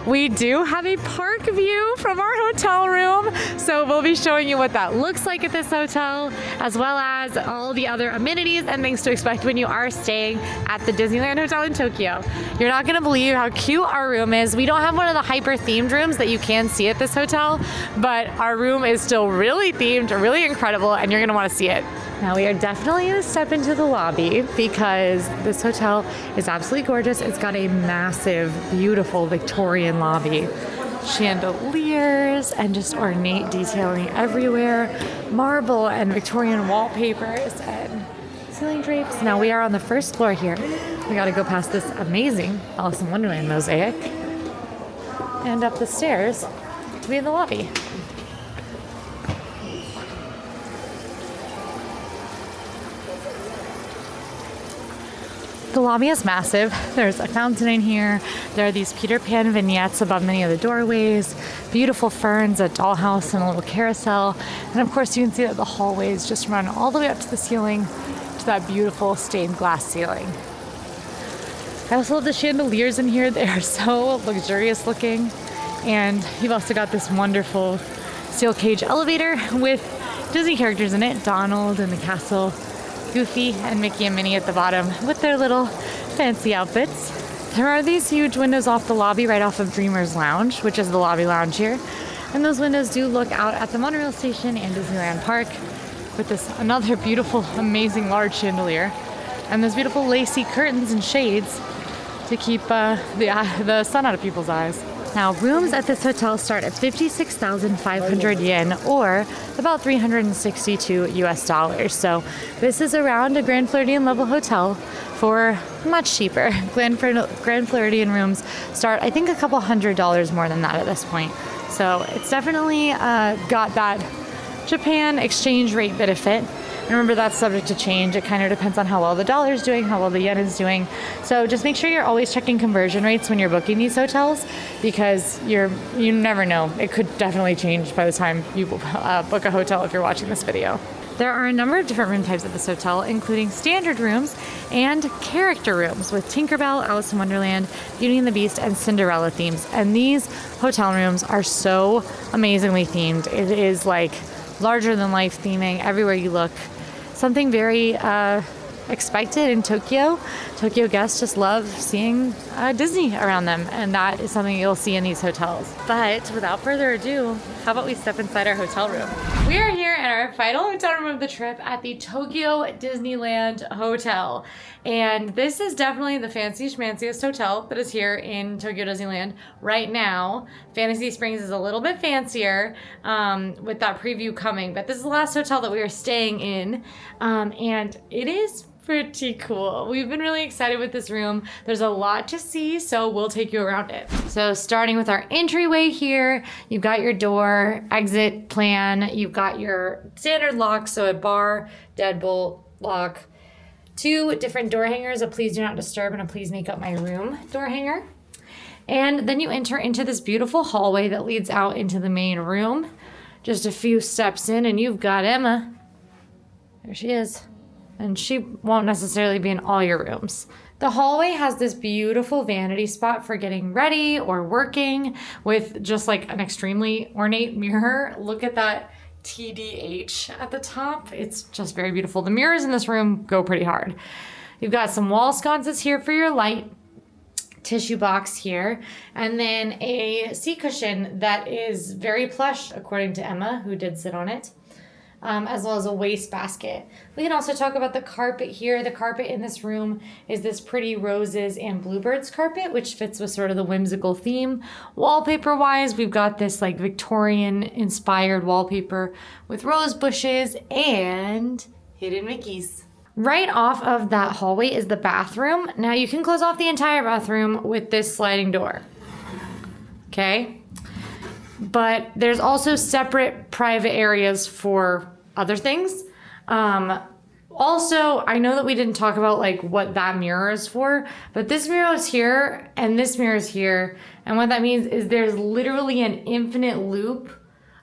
Speaker 1: We do have a park view from our hotel room, so we'll be showing you what that looks like at this hotel, as well as all the other amenities and things to expect when you are staying at the Disneyland Hotel in Tokyo. You're not gonna believe how cute our room is. We don't have one of the hyper-themed rooms that you can see at this hotel, but our room is still really themed, really incredible, and you're gonna wanna see it. Now we are definitely gonna step into the lobby because this hotel is absolutely gorgeous. It's got a massive, beautiful Victorian lobby. Chandeliers and just ornate detailing everywhere. Marble and Victorian wallpapers and ceiling drapes. Now we are on the first floor here. We gotta go past this amazing Alice in Wonderland mosaic and up the stairs to be in the lobby. The lobby is massive. There's a fountain in here. There are these Peter Pan vignettes above many of the doorways, beautiful ferns, a dollhouse, and a little carousel. And of course, you can see that the hallways just run all the way up to the ceiling, to that beautiful stained glass ceiling. I also love the chandeliers in here. They are so luxurious looking. And you've also got this wonderful steel cage elevator with Disney characters in it, Donald and the castle, Goofy and Mickey and Minnie at the bottom with their little fancy outfits. There are these huge windows off the lobby right off of Dreamer's Lounge, which is the lobby lounge here. And those windows do look out at the monorail station and Disneyland Park with this another beautiful, amazing large chandelier and those beautiful lacy curtains and shades to keep the sun out of people's eyes. Now, rooms at this hotel start at 56,500 yen, or about 362 US dollars. So this is around a Grand Floridian level hotel for much cheaper. Grand Floridian rooms start, I think, a couple $100s more than that at this point. So it's definitely got that Japan exchange rate benefit. And remember, that's subject to change. It kind of depends on how well the dollar is doing, how well the yen is doing. So just make sure you're always checking conversion rates when you're booking these hotels, because you never know. It could definitely change by the time you book a hotel if you're watching this video. There are a number of different room types at this hotel, including standard rooms and character rooms with Tinkerbell, Alice in Wonderland, Beauty and the Beast, and Cinderella themes. And these hotel rooms are so amazingly themed. It is like larger than life theming everywhere you look. Something very expected in Tokyo. Tokyo guests just love seeing Disney around them, and that is something you'll see in these hotels. But without further ado, how about we step inside our hotel room? We are here in our final hotel room of the trip at the Tokyo Disneyland Hotel. And this is definitely the fanciest, schmanciest hotel that is here in Tokyo Disneyland right now. Fantasy Springs is a little bit fancier with that preview coming, but this is the last hotel that we are staying in. And it is pretty cool. We've been really excited with this room. There's a lot to see, so we'll take you around it. So starting with our entryway here, you've got your door exit plan. You've got your standard lock, so a bar, deadbolt lock, 2 different door hangers, a please do not disturb and a please make up my room door hanger. And then you enter into this beautiful hallway that leads out into the main room. Just a few steps in and you've got Emma. There she is. And she won't necessarily be in all your rooms. The hallway has this beautiful vanity spot for getting ready or working with just like an extremely ornate mirror. Look at that TDH at the top. It's just very beautiful. The mirrors in this room go pretty hard. You've got some wall sconces here for your light, tissue box here, and then a seat cushion that is very plush, according to Emma, who did sit on it. As well as a wastebasket. We can also talk about the carpet here. The carpet in this room is this pretty roses and bluebirds carpet, which fits with sort of the whimsical theme. Wallpaper-wise, we've got this like Victorian-inspired wallpaper with rose bushes and hidden Mickeys. Right off of that hallway is the bathroom. Now you can close off the entire bathroom with this sliding door. Okay? But there's also separate private areas for other things. Also, I know that we didn't talk about like what that mirror is for, but this mirror is here and this mirror is here. And what that means is there's literally an infinite loop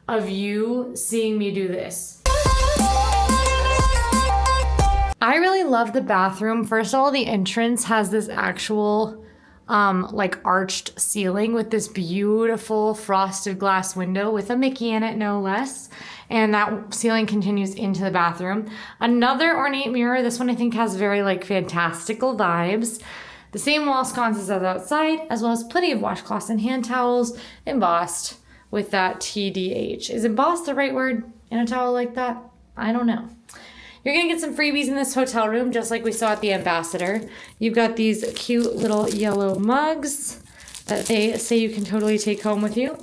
Speaker 1: of you seeing me do this. I really love the bathroom. First of all, the entrance has this actual like arched ceiling with this beautiful frosted glass window with a Mickey in it, no less. And that ceiling continues into the bathroom. Another ornate mirror. This one I think has very like fantastical vibes. The same wall sconces as outside, as well as plenty of washcloths and hand towels embossed with that TDH. Is embossed the right word in a towel like that? I don't know. You're gonna get some freebies in this hotel room, just like we saw at the Ambassador. You've got these cute little yellow mugs that they say you can totally take home with you.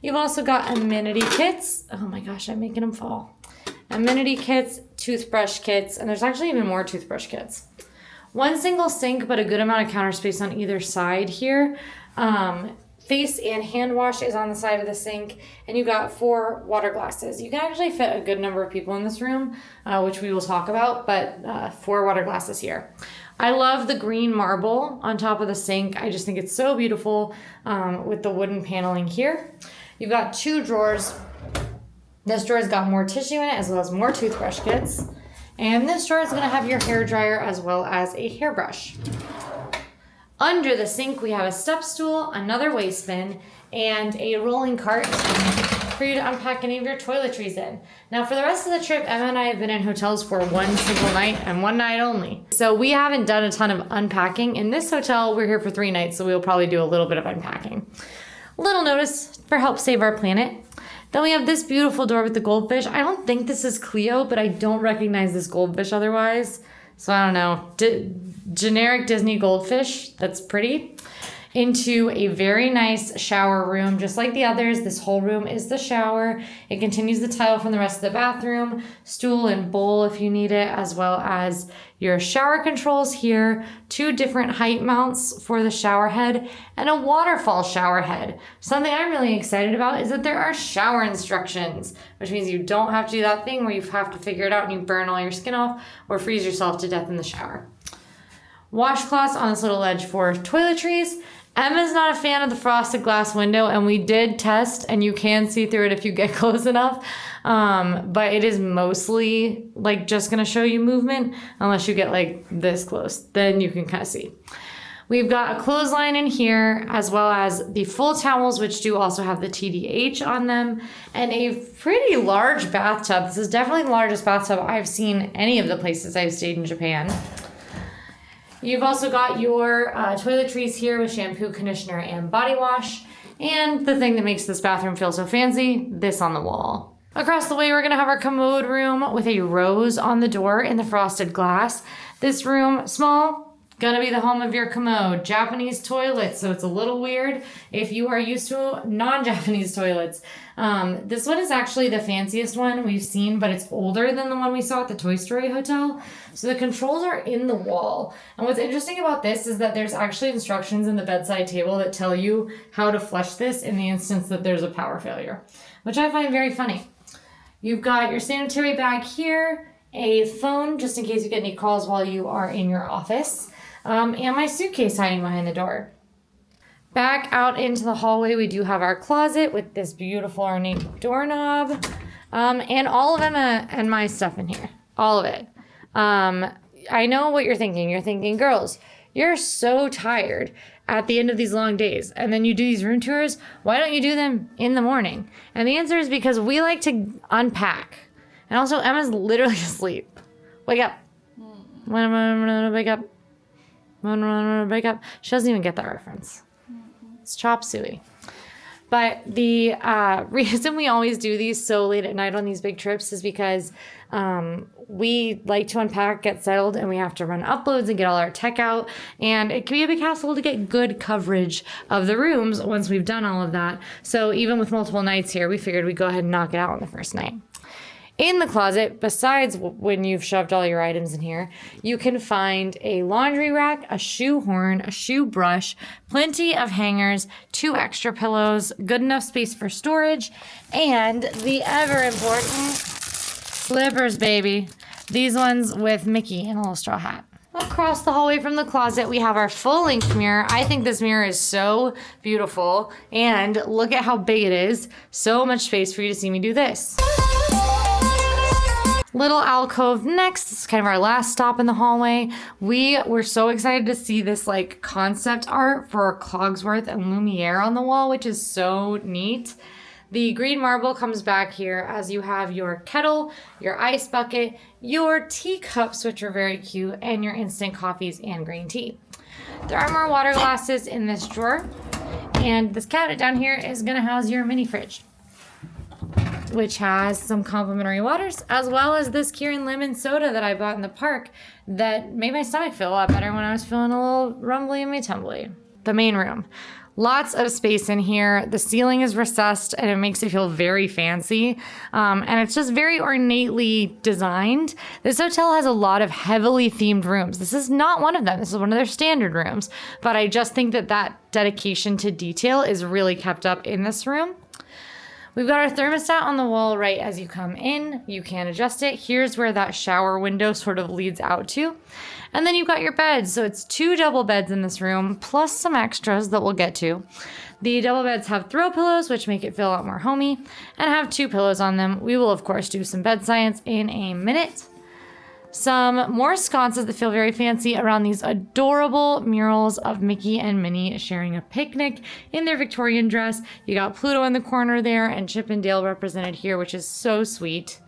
Speaker 1: You've also got amenity kits. Oh my gosh, I'm making them fall. Amenity kits, toothbrush kits, and there's actually even more toothbrush kits. One single sink, but a good amount of counter space on either side here. Face and hand wash is on the side of the sink, and you got 4 water glasses. You can actually fit a good number of people in this room, which we will talk about, but 4 water glasses here. I love the green marble on top of the sink. I just think it's so beautiful with the wooden paneling here. You've got 2 drawers. This drawer's got more tissue in it, as well as more toothbrush kits. And this drawer is gonna have your hair dryer as well as a hairbrush. Under the sink, we have a step stool, another waste bin, and a rolling cart for you to unpack any of your toiletries in. Now, for the rest of the trip, Emma and I have been in hotels for one single night and one night only. So we haven't done a ton of unpacking. In this hotel, we're here for 3 nights, so we'll probably do a little bit of unpacking. Little notice for help save our planet. Then we have this beautiful door with the goldfish. I don't think this is Cleo, but I don't recognize this goldfish otherwise. So I don't know. Generic Disney goldfish. That's pretty. Into a very nice shower room. Just like the others, this whole room is the shower. It continues the tile from the rest of the bathroom. Stool and bowl if you need it, as well as your shower controls here. 2 different height mounts for the shower head and a waterfall shower head. Something I'm really excited about is that there are shower instructions, which means you don't have to do that thing where you have to figure it out and you burn all your skin off or freeze yourself to death in the shower. Washcloths on this little ledge for toiletries. Emma's not a fan of the frosted glass window, and we did test, and you can see through it if you get close enough. But it is mostly like just gonna show you movement unless you get like this close. Then you can kind of see. We've got a clothesline in here, as well as the full towels, which do also have the TDH on them, and a pretty large bathtub. This is definitely the largest bathtub I've seen any of the places I've stayed in Japan. You've also got your toiletries here with shampoo, conditioner, and body wash. And the thing that makes this bathroom feel so fancy, this on the wall. Across the way, we're gonna have our commode room with a rose on the door in the frosted glass. This room, small, gonna be the home of your commode. Japanese toilets, so it's a little weird if you are used to non-Japanese toilets. This one is actually the fanciest one we've seen, but it's older than the one we saw at the Toy Story Hotel. So the controls are in the wall. And what's interesting about this is that there's actually instructions in the bedside table that tell you how to flush this in the instance that there's a power failure, which I find very funny. You've got your sanitary bag here, a phone just in case you get any calls while you are in your office, and my suitcase hiding behind the door. Back out into the hallway, we do have our closet with this beautiful ornate doorknob, and all of Emma and my stuff in here. All of it. I know what you're thinking. You're thinking, girls, you're so tired at the end of these long days, and then you do these room tours. Why don't you do them in the morning? And the answer is because we like to unpack. And also, Emma's literally asleep. Wake up. Wake up. Wake up. She doesn't even get that reference. It's chop suey. But the reason we always do these so late at night on these big trips is because we like to unpack, get settled, and we have to run uploads and get all our tech out. And it can be a big hassle to get good coverage of the rooms once we've done all of that. So even with multiple nights here, we figured we'd go ahead and knock it out on the first night. In the closet, besides when you've shoved all your items in here, you can find a laundry rack, a shoe horn, a shoe brush, plenty of hangers, 2 extra pillows, good enough space for storage, and the ever important slippers, baby. These ones with Mickey and a little straw hat. Across the hallway from the closet, we have our full-length mirror. I think this mirror is so beautiful, and look at how big it is. So much space for you to see me do this. Little alcove next. This is kind of our last stop in the hallway. We were so excited to see this like concept art for Cogsworth and Lumiere on the wall, which is so neat. The green marble comes back here as you have your kettle, your ice bucket, your teacups, which are very cute, and your instant coffees and green tea. There are more water glasses in this drawer, and this cabinet down here is gonna house your mini fridge, which has some complimentary waters, as well as this Kirin lemon soda that I bought in the park that made my stomach feel a lot better when I was feeling a little rumbly and tumbly. The main room. Lots of space in here. The ceiling is recessed and it makes it feel very fancy. And it's just very ornately designed. This hotel has a lot of heavily themed rooms. This is not one of them. This is one of their standard rooms. But I just think that dedication to detail is really kept up in this room. We've got our thermostat on the wall right as you come in. You can adjust it. Here's where that shower window sort of leads out to. And then you've got your beds. So it's 2 double beds in this room, plus some extras that we'll get to. The double beds have throw pillows, which make it feel a lot more homey, and have 2 pillows on them. We will, of course, do some bed science in a minute. Some more sconces that feel very fancy around these adorable murals of Mickey and Minnie sharing a picnic in their Victorian dress. You got Pluto in the corner there and Chip and Dale represented here, which is so sweet.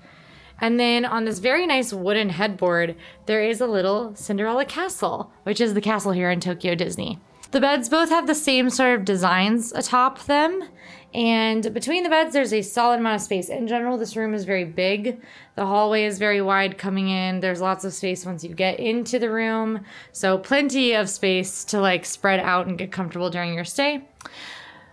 Speaker 1: And then on this very nice wooden headboard, there is a little Cinderella castle, which is the castle here in Tokyo Disney. The beds both have the same sort of designs atop them. And between the beds, there's a solid amount of space. In general, this room is very big. The hallway is very wide coming in. There's lots of space once you get into the room. So plenty of space to like spread out and get comfortable during your stay.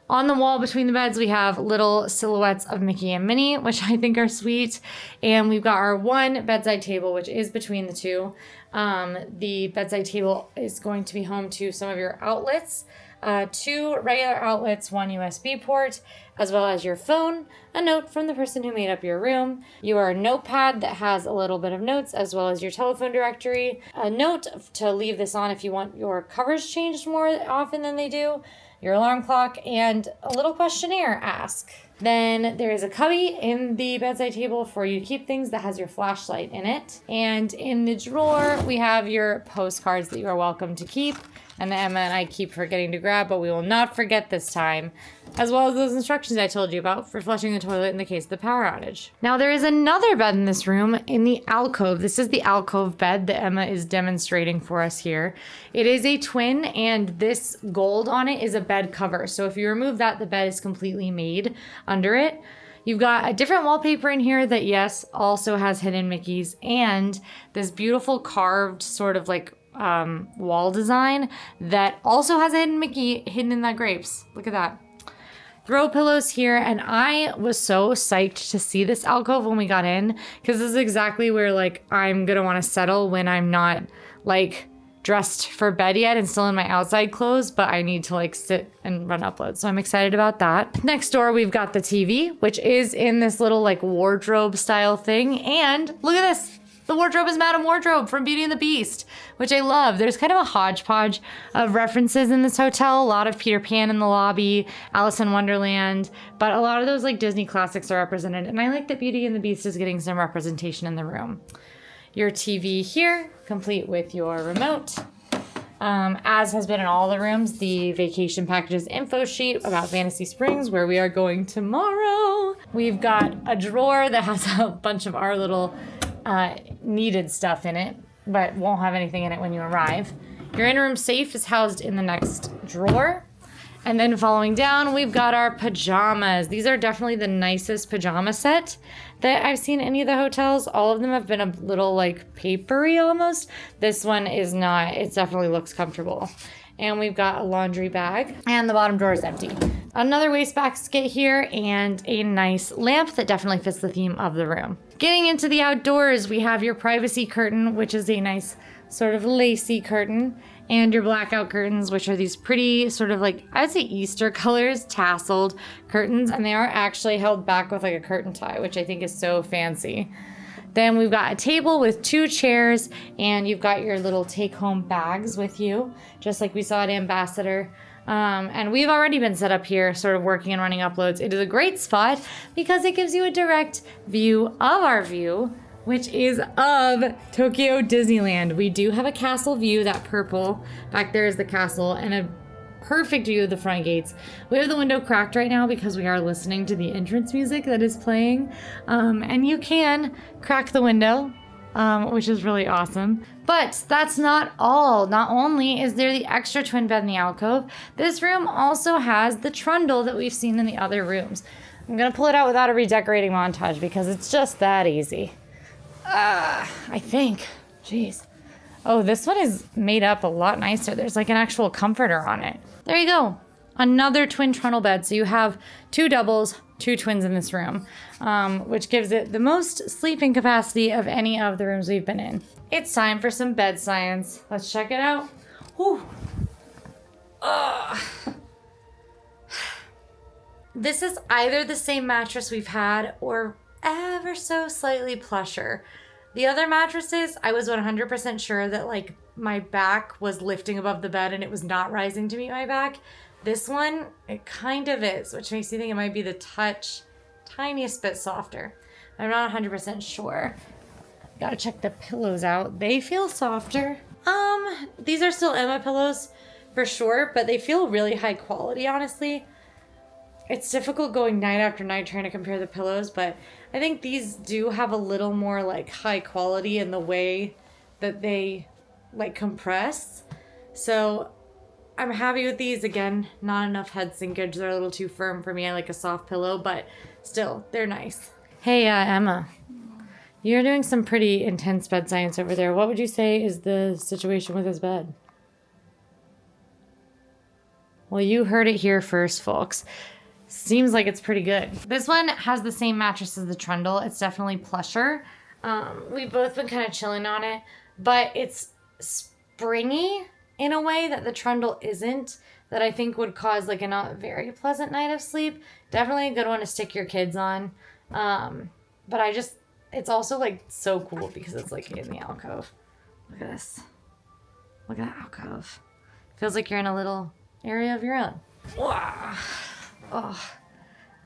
Speaker 1: On the wall between the beds, we have little silhouettes of Mickey and Minnie, which I think are sweet. And we've got our one bedside table, which is between the two. The bedside table is going to be home to some of your outlets. 2 regular outlets, 1 USB port, as well as your phone, a note from the person who made up your room, your notepad that has a little bit of notes, as well as your telephone directory, a note to leave this on if you want your covers changed more often than they do, your alarm clock, and a little questionnaire ask. Then there is a cubby in the bedside table for you to keep things that has your flashlight in it. And in the drawer, we have your postcards that you are welcome to keep. And Emma and I keep forgetting to grab, but we will not forget this time. As well as those instructions I told you about for flushing the toilet in the case of the power outage. Now there is another bed in this room in the alcove. This is the alcove bed that Emma is demonstrating for us here. It is a twin and this gold on it is a bed cover. So if you remove that, the bed is completely made under it. You've got a different wallpaper in here that, yes, also has hidden Mickeys and this beautiful carved sort of like wall design that also has a hidden Mickey hidden in that grapes. Look at that. Throw pillows here, and I was so psyched to see this alcove when we got in because this is exactly where like I'm gonna want to settle when I'm not like dressed for bed yet and still in my outside clothes, but I need to like sit and run uploads. So I'm excited about that. Next door, we've got the TV, which is in this little like wardrobe style thing. And look at this. The wardrobe is Madame Wardrobe from Beauty and the Beast, which I love. There's kind of a hodgepodge of references in this hotel. A lot of Peter Pan in the lobby, Alice in Wonderland, but a lot of those like Disney classics are represented. And I like that Beauty and the Beast is getting some representation in the room. Your TV here, complete with your remote. As has been in all the rooms, the vacation packages info sheet about Fantasy Springs, where we are going tomorrow. We've got a drawer that has a bunch of our little needed stuff in it, but won't have anything in it when you arrive. Your in-room safe is housed in the next drawer. And then following down, we've got our pajamas. These are definitely the nicest pajama set that I've seen in any of the hotels. All of them have been a little like papery almost. This one is not. It definitely looks comfortable. And we've got a laundry bag and the bottom drawer is empty. Another wastebasket here and a nice lamp that definitely fits the theme of the room. Getting into the outdoors, we have your privacy curtain, which is a nice sort of lacy curtain, and your blackout curtains, which are these pretty sort of like, I would say Easter colors, tasseled curtains, and they are actually held back with like a curtain tie, which I think is so fancy. Then we've got a table with 2 chairs, and you've got your little take-home bags with you, just like we saw at Ambassador. And we've already been set up here, sort of working and running uploads. It is a great spot because it gives you a direct view of our view, which is of Tokyo Disneyland. We do have a castle view, that purple. Back there is the castle, and a perfect view of the front gates. We have the window cracked right now because we are listening to the entrance music that is playing. And you can crack the window, which is really awesome. But that's not all. Not only is there the extra twin bed in the alcove, this room also has the trundle that we've seen in the other rooms. I'm gonna pull it out without a redecorating montage because it's just that easy. I think. Jeez. Oh, this one is made up a lot nicer. There's like an actual comforter on it. There you go. Another twin trundle bed. So you have 2 doubles, 2 twins in this room, which gives it the most sleeping capacity of any of the rooms we've been in. It's time for some bed science. Let's check it out. Whew. This is either the same mattress we've had or ever so slightly plusher. The other mattresses, I was 100% sure that like my back was lifting above the bed and it was not rising to meet my back. This one, it kind of is, which makes me think it might be the tiniest bit softer. I'm not 100% sure. Gotta check the pillows out. They feel softer. These are still Emma pillows for sure, but they feel really high quality, honestly. It's difficult going night after night trying to compare the pillows, but I think these do have a little more like high quality in the way that they like compress. So I'm happy with these. Again, not enough head sinkage. They're a little too firm for me. I like a soft pillow, but still, they're nice. Hey, Emma, you're doing some pretty intense bed science over there. What would you say is the situation with this bed? Well, you heard it here first, folks. Seems like it's pretty good. This one has the same mattress as the trundle. It's definitely plusher. We've both been kind of chilling on it, but it's springy in a way that the trundle isn't, that I think would cause like a not very pleasant night of sleep. Definitely a good one to stick your kids on. But it's also like so cool because it's like in the alcove. Look at this. Look at that alcove. Feels like you're in a little area of your own. Wow. Oh.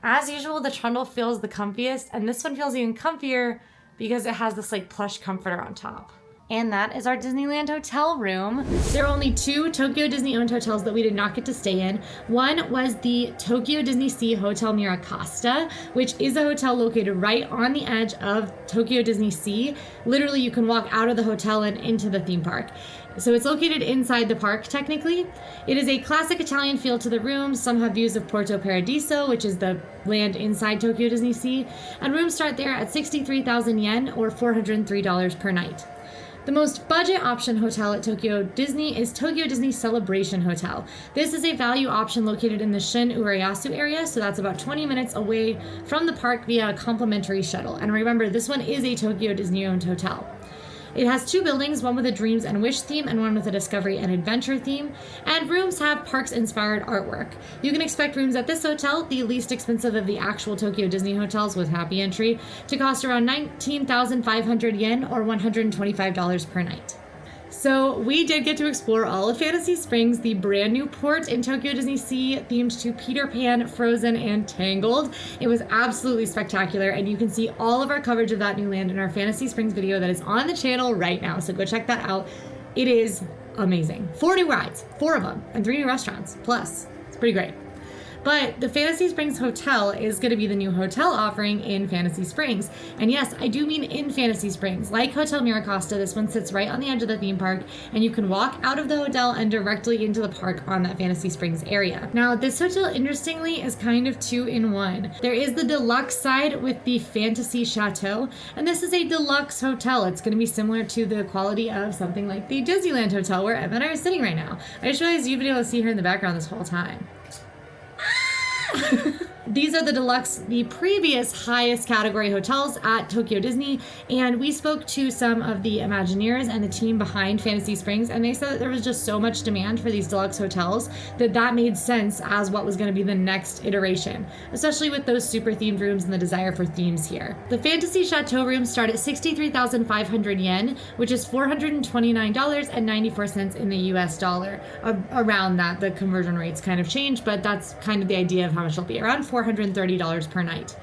Speaker 1: As usual, the trundle feels the comfiest, and this one feels even comfier because it has this like plush comforter on top. And that is our Disneyland hotel room. There are only 2 Tokyo Disney-owned hotels that we did not get to stay in. One was the Tokyo Disney Sea Hotel Miracosta, which is a hotel located right on the edge of Tokyo Disney Sea. Literally, you can walk out of the hotel and into the theme park. So it's located inside the park, technically. It is a classic Italian feel to the rooms. Some have views of Porto Paradiso, which is the land inside Tokyo Disney Sea. And rooms start there at 63,000 yen or $403 per night. The most budget option hotel at Tokyo Disney is Tokyo Disney Celebration Hotel. This is a value option located in the Shin Urayasu area, so that's about 20 minutes away from the park via a complimentary shuttle. And remember, this one is a Tokyo Disney-owned hotel. It has 2 buildings, one with a Dreams and Wish theme and one with a Discovery and Adventure theme, and rooms have parks-inspired artwork. You can expect rooms at this hotel, the least expensive of the actual Tokyo Disney hotels with happy entry, to cost around 19,500 yen or $125 per night. So we did get to explore all of Fantasy Springs, the brand new port in Tokyo Disney Sea themed to Peter Pan, Frozen, and Tangled. It was absolutely spectacular, and you can see all of our coverage of that new land in our Fantasy Springs video that is on the channel right now, so go check that out. It is amazing. 4 new rides, 4 of them, and 3 new restaurants, plus. It's pretty great. But the Fantasy Springs Hotel is going to be the new hotel offering in Fantasy Springs. And yes, I do mean in Fantasy Springs. Like Hotel Miracosta, this one sits right on the edge of the theme park, and you can walk out of the hotel and directly into the park on that Fantasy Springs area. Now, this hotel, interestingly, is kind of 2 in 1. There is the deluxe side with the Fantasy Chateau, and this is a deluxe hotel. It's going to be similar to the quality of something like the Disneyland Hotel where Emma and I are sitting right now. I just realized you've been able to see her in the background this whole time. These are the previous highest category hotels at Tokyo Disney, and we spoke to some of the Imagineers and the team behind Fantasy Springs, and they said that there was just so much demand for these deluxe hotels that made sense as what was going to be the next iteration, especially with those super themed rooms and the desire for themes here. The Fantasy Chateau rooms start at 63,500 yen, which is $429.94 in the US dollar. Around that, the conversion rates kind of change, but that's kind of the idea of how much it'll be, around $430 per night.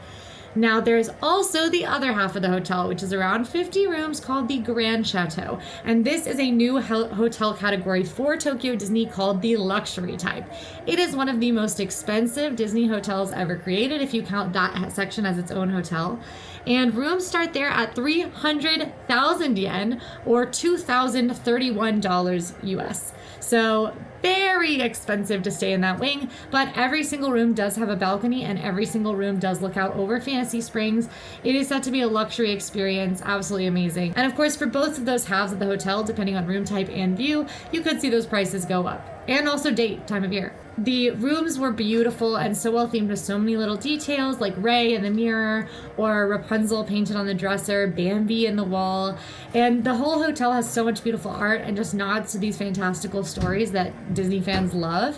Speaker 1: Now, there's also the other half of the hotel, which is around 50 rooms, called the Grand Chateau. And this is a new hotel category for Tokyo Disney called the luxury type. It is one of the most expensive Disney hotels ever created, if you count that section as its own hotel. And rooms start there at 300,000 yen, or $2,031 US. So very expensive to stay in that wing, but every single room does have a balcony and every single room does look out over Fantasy Springs. It is said to be a luxury experience, absolutely amazing. And of course, for both of those halves of the hotel, depending on room type and view, you could see those prices go up. And also date, time of year. The rooms were beautiful and so well themed with so many little details, like Ray in the mirror, or Rapunzel painted on the dresser, Bambi in the wall. And the whole hotel has so much beautiful art and just nods to these fantastical stories that Disney fans love.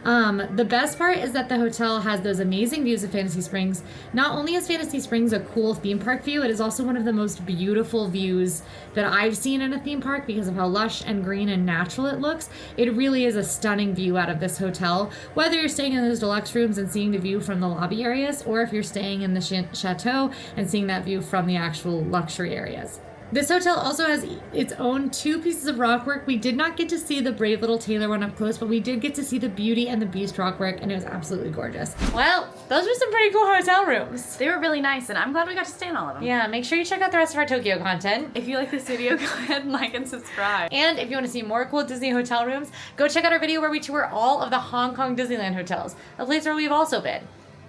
Speaker 1: The best part is that the hotel has those amazing views of Fantasy Springs. Not only is Fantasy Springs a cool theme park view, it is also one of the most beautiful views that I've seen in a theme park because of how lush and green and natural it looks. It really is a stunning view out of this hotel, whether you're staying in those deluxe rooms and seeing the view from the lobby areas, or if you're staying in the chateau and seeing that view from the actual luxury areas. This hotel also has its own 2 pieces of rockwork. We did not get to see the Brave Little Tailor one up close, but we did get to see the Beauty and the Beast rockwork, and it was absolutely gorgeous.
Speaker 3: Well, those were some pretty cool hotel rooms. They were really nice, and I'm glad we got to stay in all of them.
Speaker 1: Yeah, make sure you check out the rest of our Tokyo content.
Speaker 3: If you like this video, go ahead and like and subscribe.
Speaker 1: And if you want to see more cool Disney hotel rooms, go check out our video where we tour all of the Hong Kong Disneyland hotels, a place where we've also been.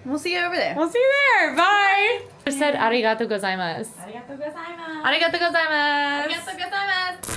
Speaker 3: We'll see you over there.
Speaker 1: We'll see you there. Bye. I said arigatou gozaimasu.
Speaker 3: Arigatou gozaimasu.
Speaker 1: Arigatou gozaimasu.
Speaker 3: Arigatou gozaimasu.